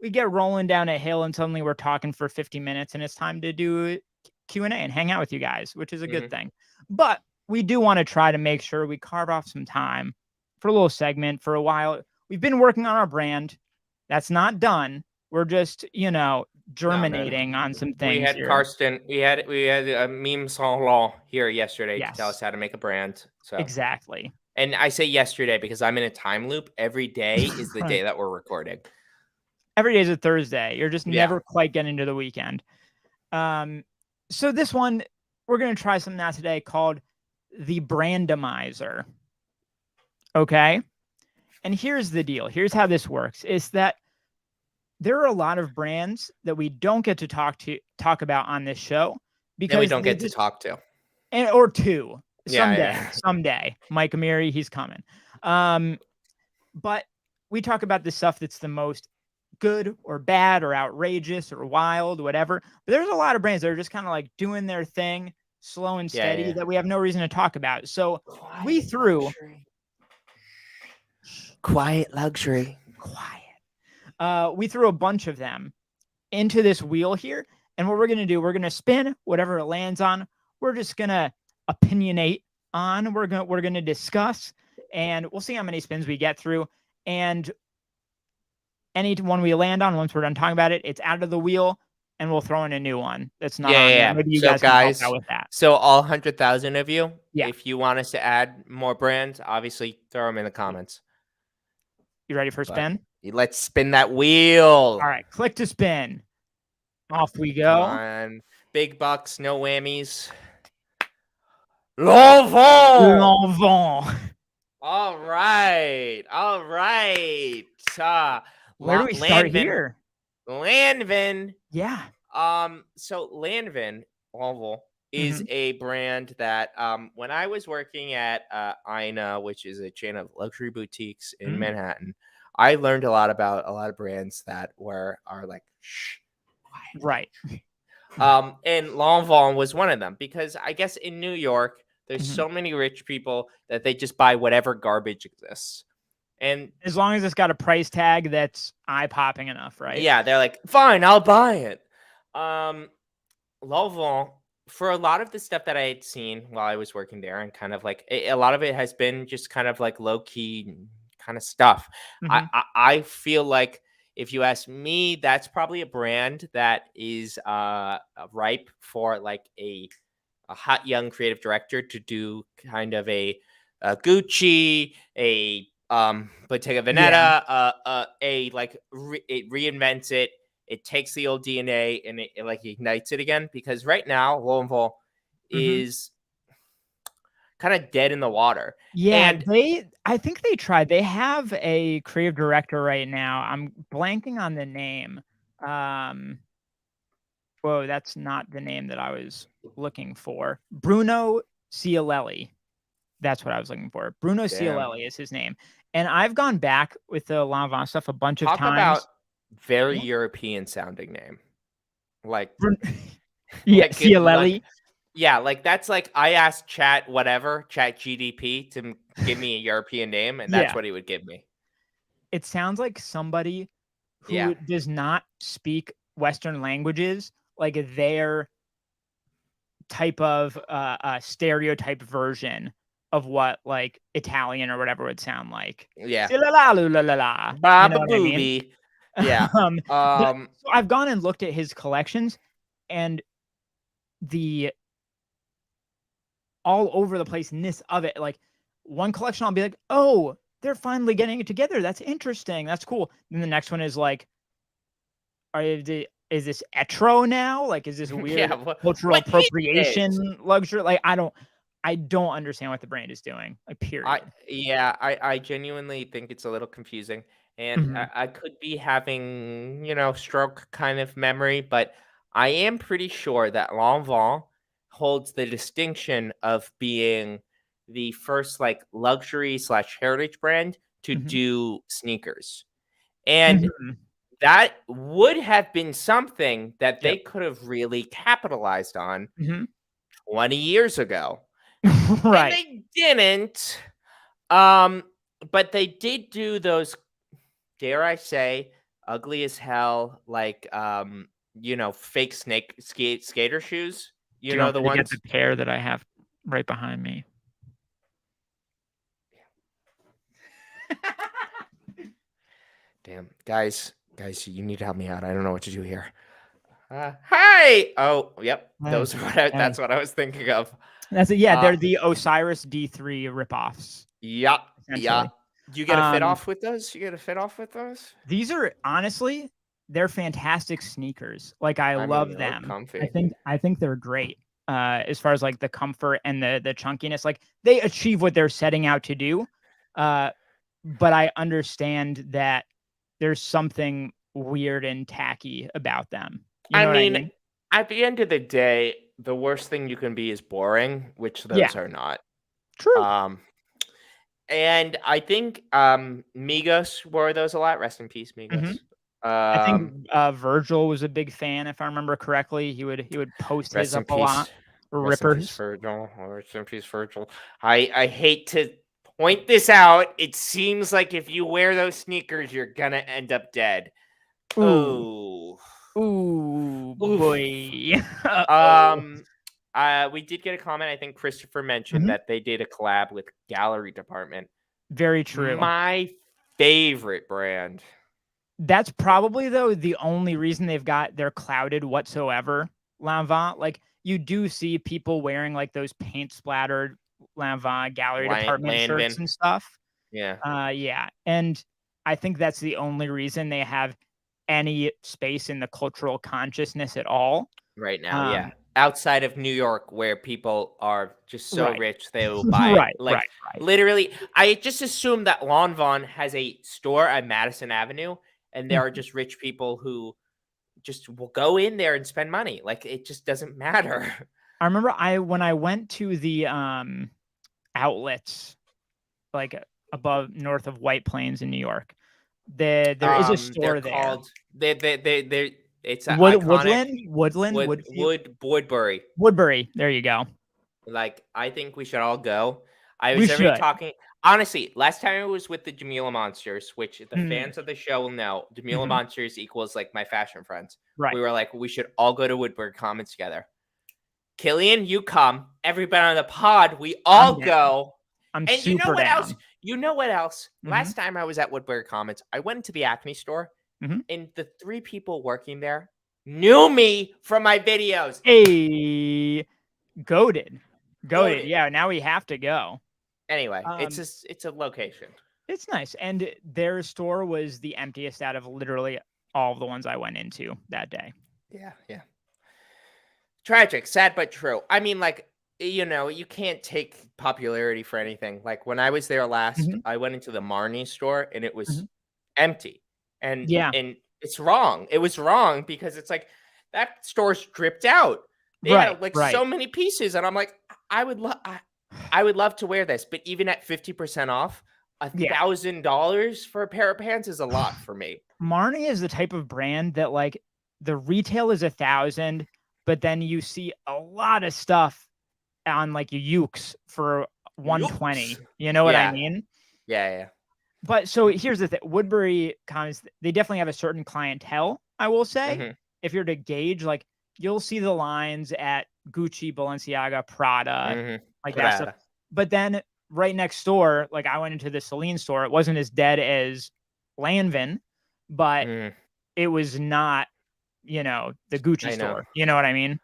get rolling down a hill and suddenly we're talking for 50 minutes and it's time to do Q&A and hang out with you guys, which is a good thing. But we do want to try to make sure we carve off some time for a little segment for a while. We've been working on our brand. That's not done. We're just, germinating on some things. We had here. Karsten. We had a meme salon here yesterday to tell us how to make a brand. So exactly. And I say yesterday because I'm in a time loop. Every day is the day that we're recording. Every day is a Thursday. You're just never quite getting to the weekend. So this one, we're going to try something out today called the Brandomizer. Okay. And here's the deal. Here's how this works. Is that there are a lot of brands that we don't get to talk about on this show because we don't get to talk to. Or two. Someday. Mike Amiri, he's coming. But we talk about the stuff that's the most good or bad or outrageous or wild, whatever. But there's a lot of brands that are just kind of like doing their thing, slow and steady, that we have no reason to talk about. So we threw quiet luxury. We threw a bunch of them into this wheel here. And what we're going to do, we're going to spin whatever it lands on. We're just going to opinionate on. We're going to discuss, and we'll see how many spins we get through. And any one we land on, once we're done talking about it, it's out of the wheel, and we'll throw in a new one that's not on there. Maybe you guys can help out with that. So all 100,000 of you, if you want us to add more brands, obviously throw them in the comments. You ready for a spin? Let's spin that wheel. All right, click to spin. Off we go. Come on. Big bucks, no whammies. Lanvin. All right. Where do we start here? Lanvin. Yeah. So Lanvin is a brand that when I was working at Ina, which is a chain of luxury boutiques in Manhattan, I learned a lot about a lot of brands that are like shh, quiet. Right. And Lanvin was one of them because I guess in New York there's so many rich people that they just buy whatever garbage exists. And as long as it's got a price tag that's eye-popping enough, right? Yeah, they're like, fine, I'll buy it. Lanvin, for a lot of the stuff that I had seen while I was working there, and kind of like a lot of it has been just kind of like low-key kind of stuff. I feel like if you ask me, that's probably a brand that is ripe for like a hot young creative director to do kind of a Gucci, a Bottega Veneta, it reinvents it. It takes the old DNA and it like ignites it again, because right now Lanvin is kind of dead in the water. Yeah, and I think they tried. They have a creative director right now. I'm blanking on the name. Whoa, that's not the name that I was looking for. Bruno Cialelli. That's what I was looking for. Bruno Cialelli is his name. And I've gone back with the Lanvin stuff a bunch of times. Talk about very European sounding name. Like Cialelli. Like that's like I asked Chat GDP to give me a European name, and that's what he would give me. It sounds like somebody who does not speak Western languages, like their type of stereotype version of what like Italian or whatever would sound like. Yeah. Baba booby. Yeah. So I've gone and looked at his collections, and the all over the placeness of it. Like one collection, I'll be like, oh, they're finally getting it together. That's interesting. That's cool. Then the next one is like, is this etro now? Like, is this weird cultural appropriation luxury? Like, I don't understand what the brand is doing. Like, period. I genuinely think it's a little confusing, and I could be having, stroke kind of memory, but I am pretty sure that Lanvin holds the distinction of being the first like luxury / heritage brand to do sneakers. And that would have been something that they could have really capitalized on 20 years ago. Right. And they didn't. But they did do those, dare I say, ugly as hell, like fake skater shoes. Do You you know want the me to get ones. the pair that I have right behind me? Damn, guys, you need to help me out. I don't know what to do here. Hi. Oh, yep. Hey, That's hey. what I was thinking of. That's it. Yeah, Uh, they're the Osiris D3 ripoffs, yeah, yeah. essentially. Do you get a fit Um, off with those? You get a fit off with those? these are honestly, they're fantastic sneakers. Like I I mean, love they look them. comfy. I think they're great. As far as like the comfort and the chunkiness, like they achieve what they're setting out to do. But I understand that there's something weird and tacky about them. You I know what I mean, mean? at the end of the day, the worst thing you can be is boring, which Yeah, those are not. true. Um, and I think Migos wore those a lot. Rest in peace, Mhm. Migos. I think Um, Virgil was a big fan, if I remember correctly. He would post his Rest in up a lot. peace. Rest in peace, Rippers. Virgil. Rest in peace, Virgil. I hate to point this out. It seems like if you wear those sneakers, you're gonna end up dead. Ooh, Oh, ooh, oof. boy. Uh-oh. We did get a comment. I think Christopher mentioned Mhm. that they did a collab with Gallery Department. Very true. My favorite brand. That's probably though the only reason they're clouded whatsoever. Lanvin, like you do see people wearing like those paint splattered Lanvin Gallery Department shirts Lanvin. and stuff. Yeah. Yeah, and I think that's the only reason they have any space in the cultural consciousness at all. Right now, yeah. Um, Outside of New York, where people are just so right, rich, they will buy right, like right, right. literally. I just assume that Lanvin has a store at Madison Avenue, and there are Mhm. just rich people who just will go in there and spend money. Like it just doesn't matter. I remember when I went to the outlets like above north of White Plains in New York. There is a They're store there. called they. It's an iconic Woodland, Woodfield, Woodbury. Woodbury. There you go. Like, I think we should all go. I We was already should. talking honestly, last time I was with the Jamila Monsters, which the Mm, fans of the show will know, Jamila mhm. Monsters equals, like, my fashion friends. Right. We were like, "We should all go to Woodbury Commons together." Killian, you come. Everybody on the pod, we I'm all down. go. I'm And you know super what else? down. You know what else? Mhm, Last time I was at Woodbury Commons, I went into the Acme store, mhm. and the 3 people working there knew me from my videos. Hey, goaded. Goaded. Goated. Yeah, now we have to go. Anyway, Um, it's a location. it's nice. And their store was the emptiest out of literally all of the ones I went into that day. Yeah, yeah. Tragic, sad but true. I mean, like, you can't take popularity for anything. Like when I was there last, Mhm, I went into the Marnie store and it was mhm. empty. And Yeah, and it's wrong. It was wrong because it's like that store's dripped out. They right, had like right. so many pieces, and I'm like, I would love to wear this, but even at 50% off, Yeah. $1,000 for a pair of pants is a lot for me. Marnie is the type of brand that like the retail is 1,000, but then you see a lot of stuff on like Ukes for 120. Yoops. You know what I Yeah, mean? yeah. But so here's the thing: Woodbury Commons, they definitely have a certain clientele. I will say, Hmm. if you're to gauge, like you'll see the lines at Gucci, Balenciaga, Prada, Hmm. like that stuff. Prada. But then right next door, like I went into the Celine store. It wasn't as dead as Lanvin, but Mm, it was not, the Gucci I know. store. You know what I mean?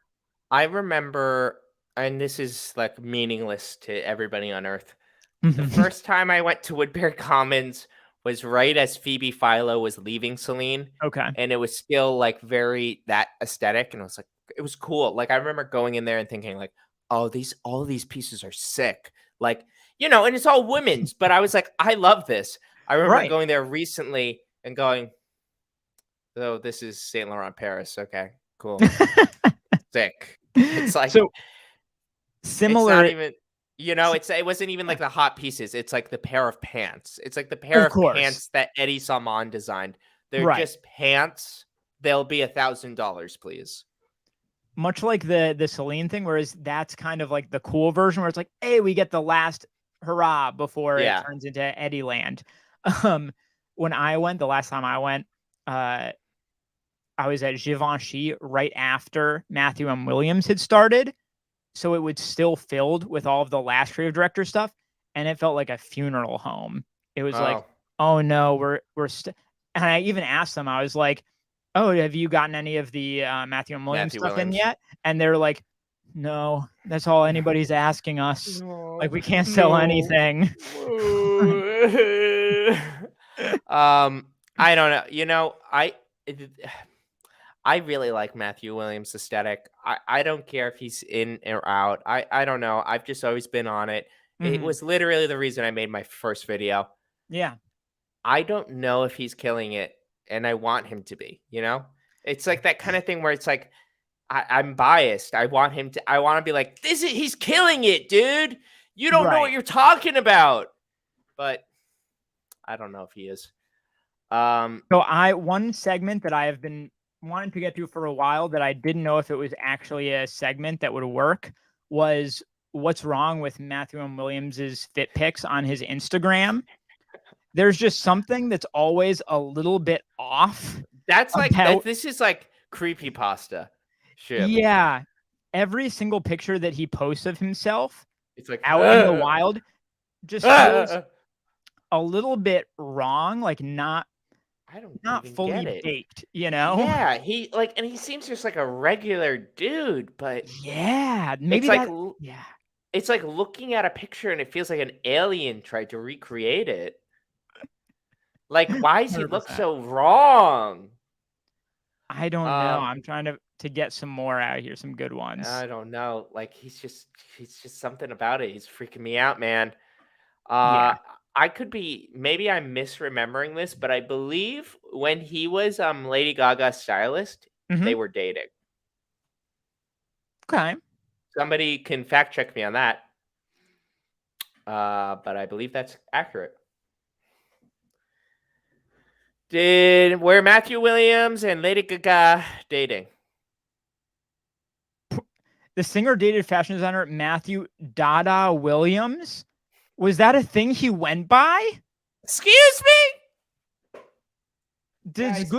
I remember, and this is like meaningless to everybody on Earth. The Mhm. first time I went to Woodbury Commons was right as Phoebe Philo was leaving Celine, Okay. and it was still like very that aesthetic, and it was like it was cool. Like I remember going in there and thinking like, oh, all of these pieces are sick. Like, and it's all women's, but I was like, I love this. I remember Right. going there recently and going, oh, this is Saint Laurent Paris. Okay, cool. Sick. It's like So it's not similar, even it wasn't even like the hot pieces. It's like the pair of pants. It's like the pair of of course. pants that Eddie Salmon designed. They're Right. just pants. They'll be $1,000, please. much like the Celine thing, whereas that's kind of like the cool version where it's like, hey, we get the last hurrah before it turns into Eddie Land. When I went, the last time I went, I was at Givenchy right after Matthew M. Williams had started. So it was still filled with all of the last creative director stuff. And it felt like a funeral home. It was like, oh no, and I even asked them, I was like, oh, have you gotten any of the Matthew M. Williams stuff in yet? And they're like, no, that's all anybody's asking us. Like, we can't sell anything. I don't know. You know, I really like Matthew Williams' aesthetic. I don't care if he's in or out. I don't know. I've just always been on it. It was literally the reason I made my first video. Yeah. I don't know if he's killing it, and I want him to be, you know? It's like that kind of thing where it's like, I'm biased. I want to be like, he's killing it, dude. You don't know what you're talking about. But I don't know if he is. So one segment that I have been wanting to get to for a while that I didn't know if it was actually a segment that would work was what's wrong with Matthew M. Williams's fit pics on his Instagram. There's just something that's always a little bit off. That's like this is like creepypasta shit. Yeah. Every single picture that he posts of himself, it's like out in the wild, just feels a little bit wrong, like not fully baked, you know? Yeah, he seems just like a regular dude, but yeah, maybe it's like looking at a picture and it feels like an alien tried to recreate it. Like, why does he look so wrong? I don't know. I'm trying to get some more out here, some good ones. I don't know. Like, he's just something about it. He's freaking me out, man. Maybe I'm misremembering this, but I believe when he was Lady Gaga's stylist, they were dating. Okay. Somebody can fact check me on that. But I believe that's accurate. Were Matthew Williams and Lady Gaga dating? The singer dated fashion designer Matthew Dada Williams. Was that a thing he went by? Excuse me?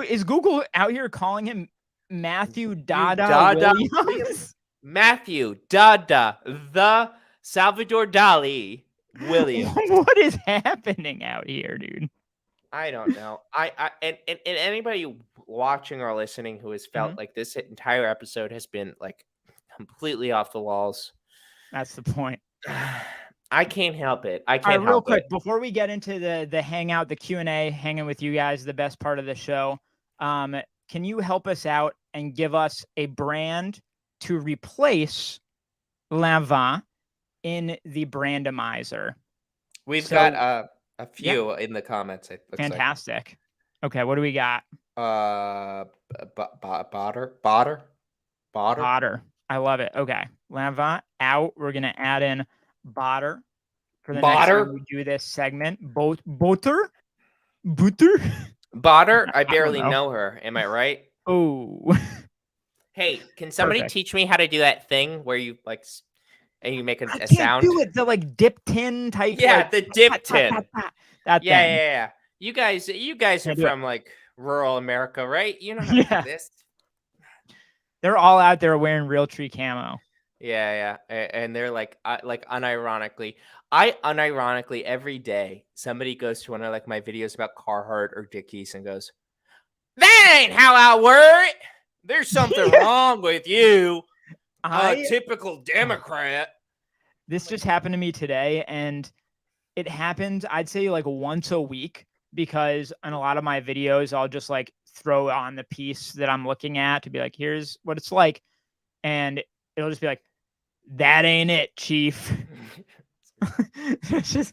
Is Google out here calling him Matthew Dada Williams? Matthew Dada, the Salvador Dali Williams. What is happening out here, dude? I don't know. And anybody watching or listening who has felt like this entire episode has been like completely off the walls. That's the point. I can't help it. I can't help real quick, before we get into the hangout, the Q&A, hanging with you guys, the best part of the show, can you help us out and give us a brand to replace Lanvin in the Brandomizer? We've got a few in the comments. Fantastic. Okay, what do we got? Botter. I love it. Okay, Lanvin out. We're gonna add in Botter for the next time we do this segment. Botter. I barely know her. Am I right? Oh. Hey, can somebody teach me how to do that thing where you like and you make a sound? Can't do it. The like dip tin type. Yeah, the dip tin. That yeah. You guys are from like rural America, right? You know how to do this. They're all out there wearing Realtree camo. Yeah, and they're like unironically. I unironically every day somebody goes to one of like my videos about Carhartt or Dickies and goes, "That ain't how I wear it. There's something wrong with you, typical Democrat." This just happened to me today, and it happens, I'd say, like once a week, because on a lot of my videos, I'll just like throw on the piece that I'm looking at to be like, here's what it's like. And it'll just be like, that ain't it, chief. It's just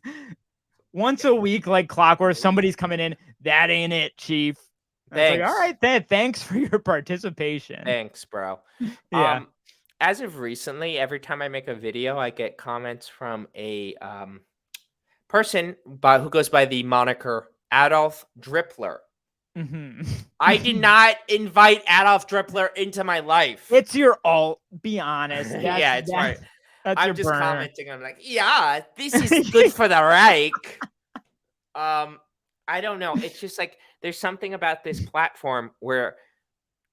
once a week, like clockwork, somebody's coming in, that ain't it, chief. Thanks. Like, all right, thanks for your participation. Thanks, bro. Yeah. As of recently, every time I make a video, I get comments from a person who goes by the moniker Adolf Drippler. I did not invite Adolf Drippler into my life. It's your alt. Be honest. Yeah, it's right. That's I'm your just burner. commenting. I'm like, yeah, this is good for the Reich. I don't know. It's just like there's something about this platform where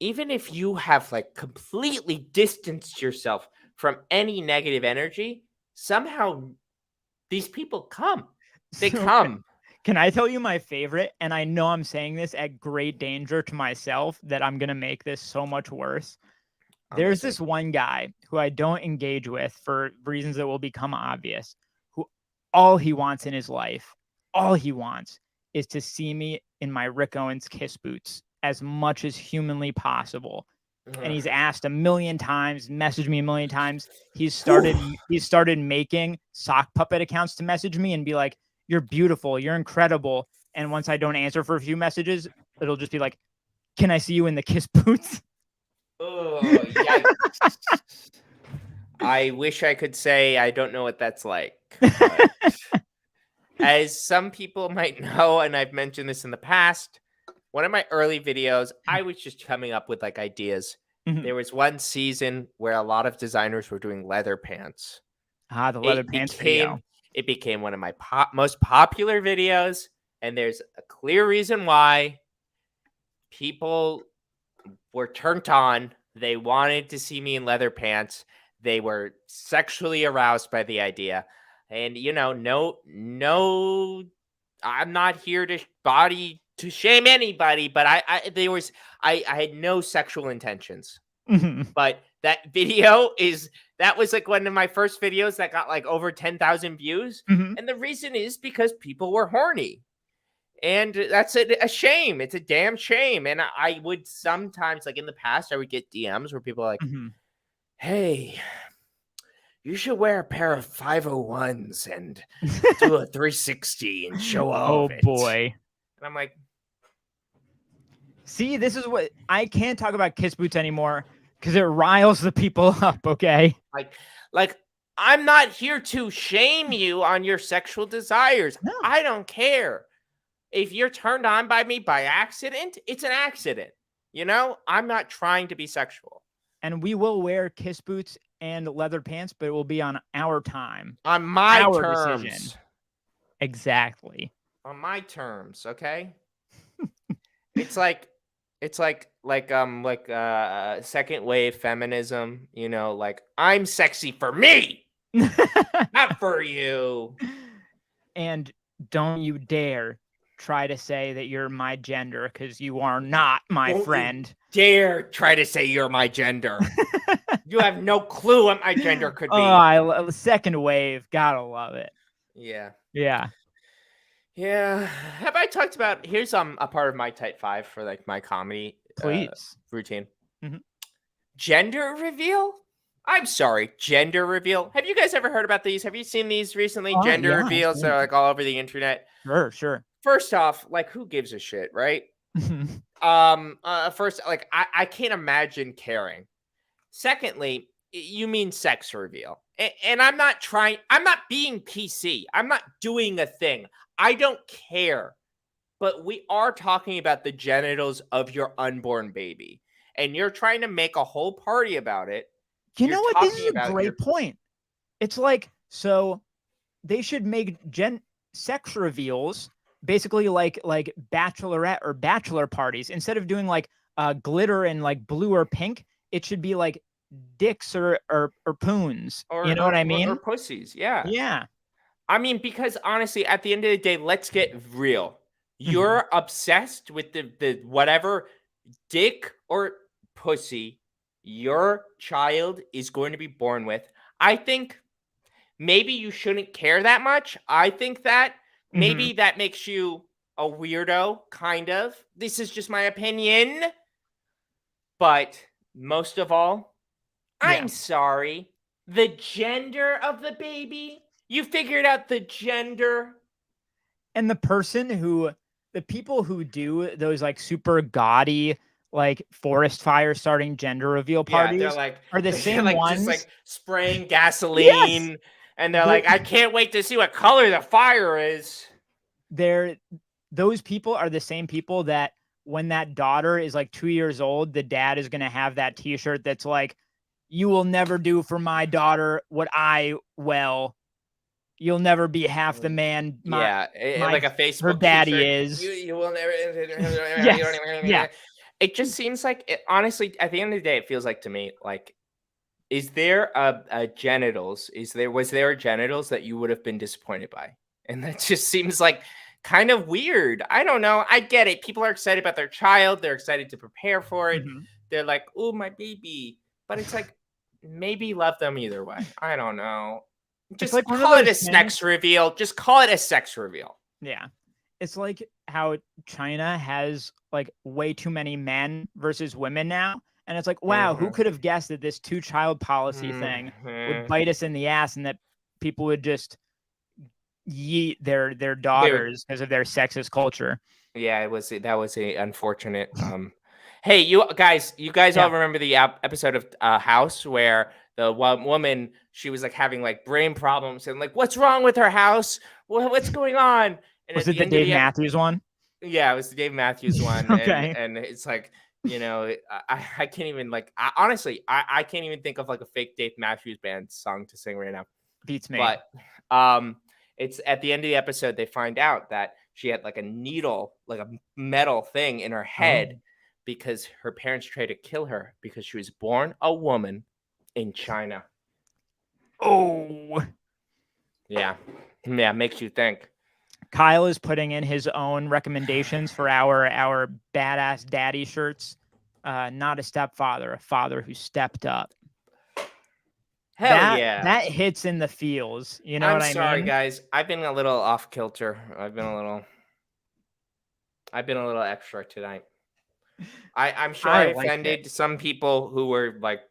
even if you have like completely distanced yourself from any negative energy, somehow these people come. They come. Can I tell you my favorite? And I know I'm saying this at great danger to myself that I'm going to make this so much worse. There's this one guy who I don't engage with for reasons that will become obvious, who all he wants in his life, all he wants is to see me in my Rick Owens Kiss boots as much as humanly possible. And he's asked a million times, messaged me a million times. He's started making sock puppet accounts to message me and be like, "You're beautiful, you're incredible." And once I don't answer for a few messages, it'll just be like, "Can I see you in the Kiss boots?" Oh, yikes. I wish I could say I don't know what that's like. As some people might know, and I've mentioned this in the past, one of my early videos, I was just coming up with like ideas. There was one season where a lot of designers were doing leather pants. The leather pants video. It became one of my most popular videos, and there's a clear reason why. People were turned on. They wanted to see me in leather pants. They were sexually aroused by the idea. And, no, I'm not here to shame anybody, but I had no sexual intentions. But that video that was like one of my first videos that got like over 10,000 views. And the reason is because people were horny. And that's a shame. It's a damn shame. And I would sometimes, like in the past, I would get DMs where people are like, "Hey, you should wear a pair of 501s and do a 360 and show off." Oh boy. And I'm like, see, this is what I can't talk about Kiss boots anymore because it riles the people up. Okay. Like I'm not here to shame you on your sexual desires. No. I don't care. If you're turned on by me by accident, it's an accident. I'm not trying to be sexual. And we will wear Kiss boots and leather pants, but it will be on our time. On my terms. Decision. Exactly. On my terms, okay? It's like second wave feminism, like I'm sexy for me, not for you. And don't you dare try to say that you're my gender because you are not my friend. Dare try to say you're my gender. You have no clue what my gender could be. Second wave, gotta love it. Yeah. Have I talked about? Here's a part of my type 5 for like my comedy routine. Gender reveal. I'm sorry, gender reveal. Have you guys ever heard about these? Have you seen these recently? Gender reveals that are like all over the internet. Sure. First off, like who gives a shit, right? First, like I can't imagine caring. Secondly, you mean sex reveal. And I'm not being PC. I'm not doing a thing. I don't care. But we are talking about the genitals of your unborn baby. And you're trying to make a whole party about it. You know what? This is a great point. It's like, so they should make sex reveals basically like bachelorette or bachelor parties. Instead of doing like glitter and like blue or pink, it should be like dicks or poons. You know what I mean? Or pussies, yeah. Yeah. I mean, because honestly, at the end of the day, let's get real. You're obsessed with the whatever dick or pussy your child is going to be born with. I think maybe you shouldn't care that much. I think that maybe that makes you a weirdo, kind of. This is just my opinion. But most of all, I'm sorry. The gender of the baby? You figured out the gender? And the people who do those like super gaudy, like forest fire starting gender reveal parties are the same ones. Just like spraying gasoline. And they're like, I can't wait to see what color the fire is. Those people are the same people that when that daughter is like 2 years old, the dad is going to have that t-shirt that's like, you will never do for my daughter what I will. You'll never be half the man like a Facebook her daddy t-shirt. is. You will never. Yes. It just seems like, honestly, at the end of the day, it feels like to me, like, is there a genitals? Was there a genitals that you would have been disappointed by? And that just seems like kind of weird. I don't know. I get it. People are excited about their child. They're excited to prepare for it. Mhm. They're like, oh, my baby. But it's like, maybe love them either way. I don't know. Just like call it a sex reveal. Just call it a sex reveal. Yeah. It's like how China has like way too many men versus women now. And it's like, wow, who could have guessed that this 2-child policy thing would bite us in the ass and that people would just yeet their daughters because of their sexist culture. Yeah, that was a unfortunate. Hey, you guys all remember the episode of House where the woman, she was like having like brain problems and like, what's wrong with her, House? What's going on? And was it the Dave Matthews one? Yeah, it was the Dave Matthews one. Okay. And it's like, you know, I can't even like, honestly, I can't even think of like a fake Dave Matthews Band song to sing right now. Beats me. But it's at the end of the episode, they find out that she had like a needle, like a metal thing in her head because her parents tried to kill her because she was born a woman in China. Oh. Yeah. Yeah, makes you think. Kyle is putting in his own recommendations for our badass daddy shirts. Not a stepfather, a father who stepped up. Hell yeah. That hits in the feels. You know what I mean? I'm sorry, guys. I've been a little off kilter. I've been a little extra tonight. I'm sure I offended some people who were like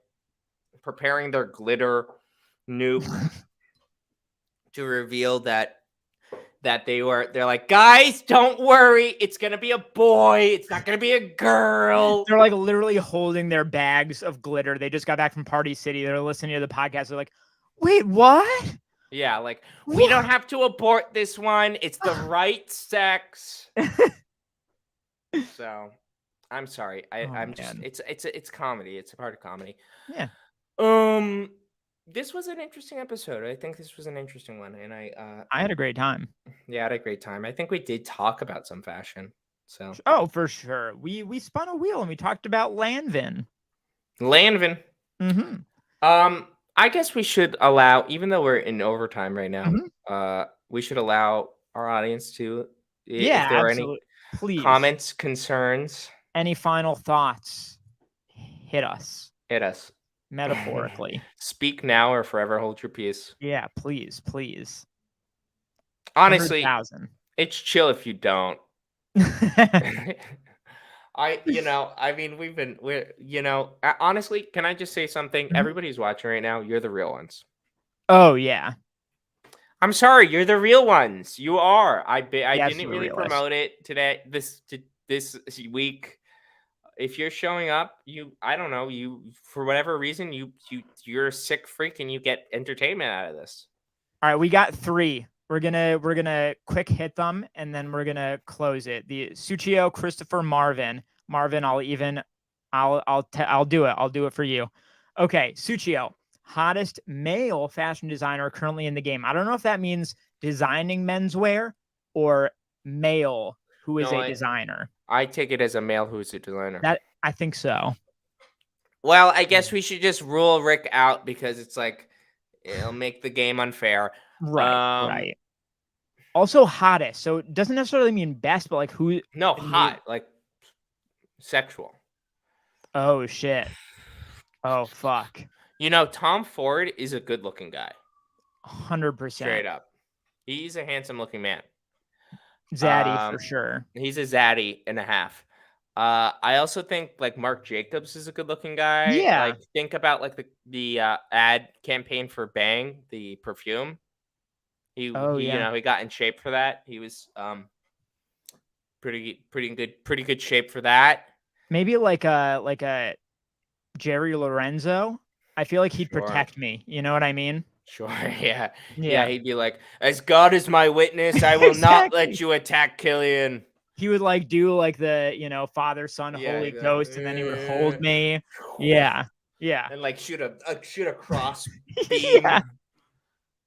preparing their glitter nuke to reveal that they're like, guys, don't worry, it's gonna be a boy, it's not gonna be a girl. They're like literally holding their bags of glitter. They just got back from Party City. They're listening to the podcast. They're like, wait, what? Yeah, like, we don't have to abort this one. It's the right sex. So I'm sorry. I'm just it's comedy. It's a part of comedy. Yeah. This was an interesting episode. I think this was an interesting one, and I had a great time. Yeah, I had a great time. I think we did talk about some fashion. So for sure. We spun a wheel and we talked about Lanvin. Mm-hmm. I guess we should allow, even though we're in overtime right now, we should allow our audience to, if there are any comments, concerns, any final thoughts, hit us. Metaphorically. Speak now or forever hold your peace. Yeah, please. Honestly, it's chill if you don't. Honestly, can I just say something? Everybody's watching right now. You're the real ones. Oh, yeah. I'm sorry. You're the real ones. You are. I didn't really promote it today, this week. If you're showing up, I don't know, for whatever reason, you're a sick freak and you get entertainment out of this. All right, we got 3. We're gonna quick hit them and then we're gonna close it. The Suchio, Christopher, Marvin. I'll do it. I'll do it for you. Okay, Suchio, hottest male fashion designer currently in the game. I don't know if that means designing menswear or male who is a designer. I take it as a male who's a designer. I think so. Well, I guess we should just rule Rick out because it's like it'll make the game unfair. Right. Also hottest. So it doesn't necessarily mean best, but like who? No, hot, like sexual. Oh shit. Oh fuck. Tom Ford is a good-looking guy. 100%. Straight up. He's a handsome-looking man. Zaddy for sure. He's a zaddy and a half. I also think like Marc Jacobs is a good-looking guy. Yeah. Like think about like the ad campaign for Bang, the perfume. He got in shape for that. He was pretty good shape for that. Maybe like a Jerry Lorenzo. I feel like he'd protect me. You know what I mean? Sure. Yeah. He'd be like, as God is my witness, I will not let you attack Killian. he would like do like the, Father, Son, Yeah, Holy he'd be Ghost, and then he would hold me. like, Yeah. Yeah. and like shoot a cross beam. Yeah.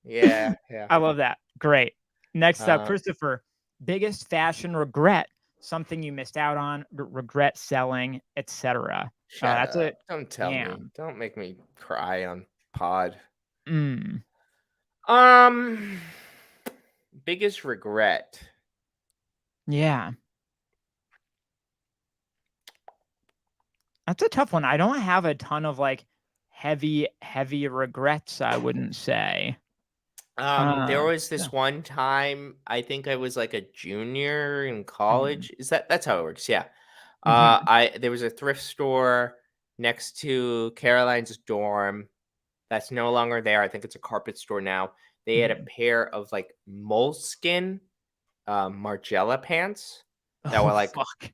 Yeah, yeah. I love that. Great. Next up, Uh, Christopher, biggest fashion regret, something you missed out on, regret selling, etc. Shut That's up! it. Don't tell me. Damn. Don't make me cry on pod. Mm, Um, biggest regret. yeah. That's a tough one. I don't have a ton of like heavy regrets, I wouldn't say. There was Yeah. this one time, I think I was like a junior in Mm, college. That's how it works? Yeah. mhm, There was a thrift store next to Caroline's dorm that's no longer there. I think it's a carpet store now. They had a mhm. pair of like moleskin Margiela pants that Oh, were fuck.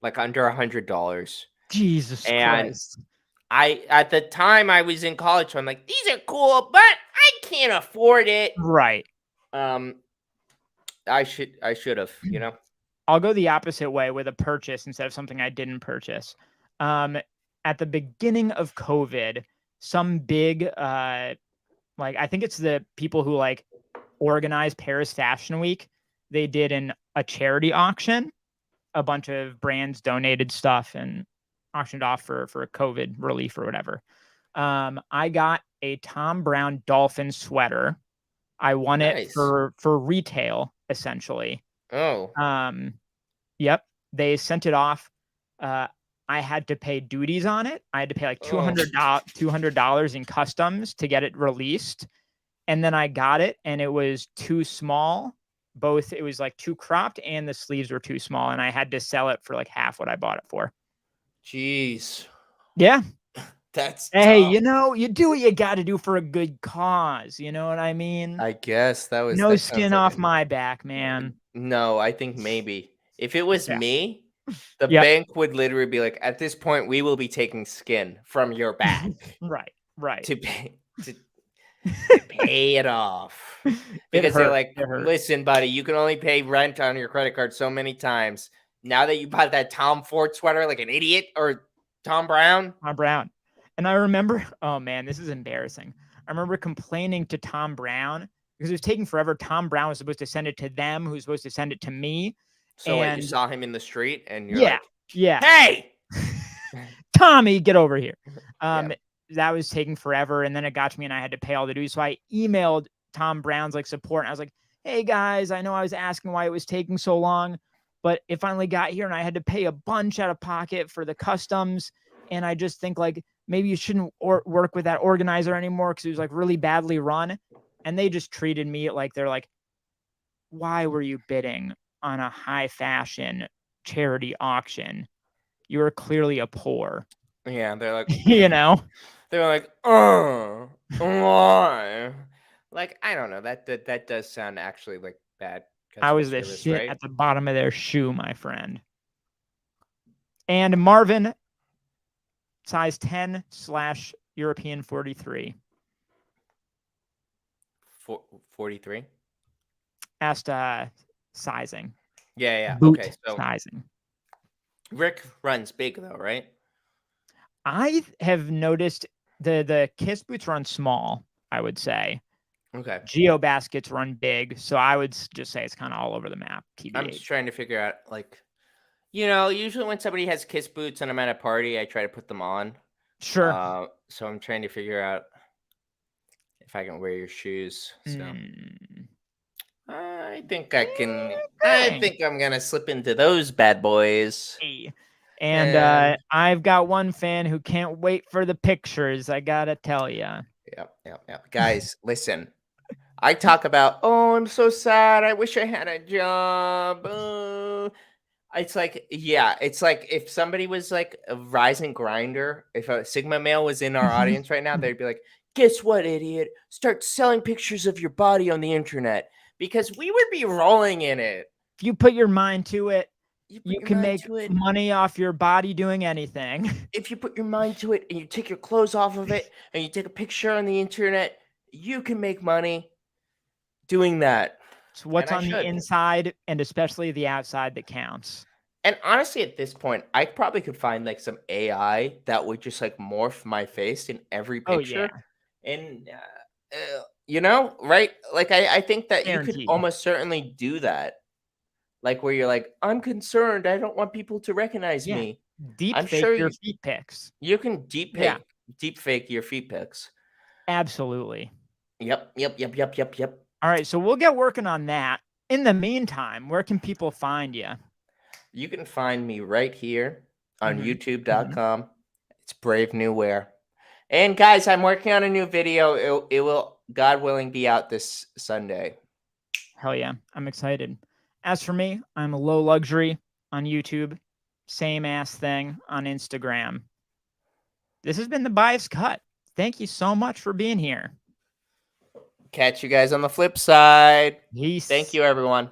like under $100. Jesus And Christ. at the time I was in college, so I'm like, these are cool, but I can't afford it. Right. Um, I should have, I'll go the opposite way with a purchase instead of something I didn't purchase. At the beginning of COVID, some big, like I think it's the people who like organize Paris Fashion Week. They did a charity auction. A bunch of brands donated stuff and auctioned off for COVID relief or whatever. I got a Tom Brown dolphin sweater. I won it Nice. for retail essentially. Oh, Yep. They sent it off. I had to pay duties on it. I had to pay like oh, $200 in customs to get it released. And then I got it and it was too small. Both it was like too cropped and the sleeves were too small. And I had to sell it for like half what I bought it for. jeez, Yeah. that's Hey, tough. you do what you got to do for a good cause. You know what I mean? I guess No that sounds skin like off my back, man. no. I think maybe if it was Yeah. me, the Yep. bank would literally be like, at this point, we will be taking skin from your back Right. Right. to pay to pay it off. It Because they're hurt. like, It hurt. listen, buddy, you can only pay rent on your credit card so many times. Now that you bought that Tom Ford sweater like an idiot or Tom Brown. Tom Brown. And I remember, oh man, this is embarrassing. I remember complaining to Tom Brown because it was taking forever. Tom Brown was supposed to send it to them, who's supposed to send it to me. So what, you And saw him in the street and you're yeah, like, yeah. hey, Tommy, get over here. yeah. That was taking forever. And then it got to me and I had to pay all the dues. So I emailed Tom Brown's like support. And I was like, hey guys, I know I was asking why it was taking so long, but it finally got here and I had to pay a bunch out of pocket for the customs. And I just think like maybe you shouldn't work with that organizer anymore because it was like really badly run. And they just treated me like they're like, why were you bidding on a high fashion charity auction? You were clearly a poor. Yeah, they're like, they're like, oh, why? Like, I don't know. That does sound actually like bad I customer was the service, shit right? at the bottom of their shoe, my friend. And Marvin, size 10/European 43. 43. Asked sizing. Yeah. Boot Okay, so sizing. Rick runs big though, right? I have noticed the Kiss boots run small, I would say. Okay. Geo baskets run big, so I would just say it's kind of all over the map. I'm TBH. just trying to figure out, like, usually when somebody has Kiss boots and I'm at a party, I try to put them on. Sure. So I'm trying to figure out if I can wear your shoes. So I think I can. I think I'm gonna slip into those bad boys. And I've got one fan who can't wait for the pictures. I gotta tell you. Yep. Guys, listen. I talk about, oh, I'm so sad. I wish I had a job. It's like, yeah, it's like if somebody was like a rising grinder, if a Sigma male was in our audience right now, they'd be like, guess what, idiot? Start selling pictures of your body on the internet because we would be rolling in it. If you put your mind to it, you can make money off your body doing anything. If you put your mind to it and you take your clothes off of it and you take a picture on the internet, you can make money doing that. It's what's on the inside and especially the outside that counts. And honestly, at this point, I probably could find like some AI that would just like morph my face in every picture. Oh, yeah. And, you know, right? Like, I think that you could Guaranteed. almost certainly do that. Like, where you're like, I'm concerned. I don't want people to recognize me. Deep I'm fake sure your feet pics. you can deep fake your feet pics. Absolutely. Yep. All right, so we'll get working on that. In the meantime, where can people find you? You can find me right here on youtube.com. It's Brave New Wear. And guys, I'm working on a new video. It will, God willing, be out this Sunday. Hell yeah, I'm excited. As for me, I'm Low Luxury on YouTube. Same ass thing on Instagram. This has been the Biased Cut. Thank you so much for being here. Catch you guys on the flip side. Peace. Thank you, everyone.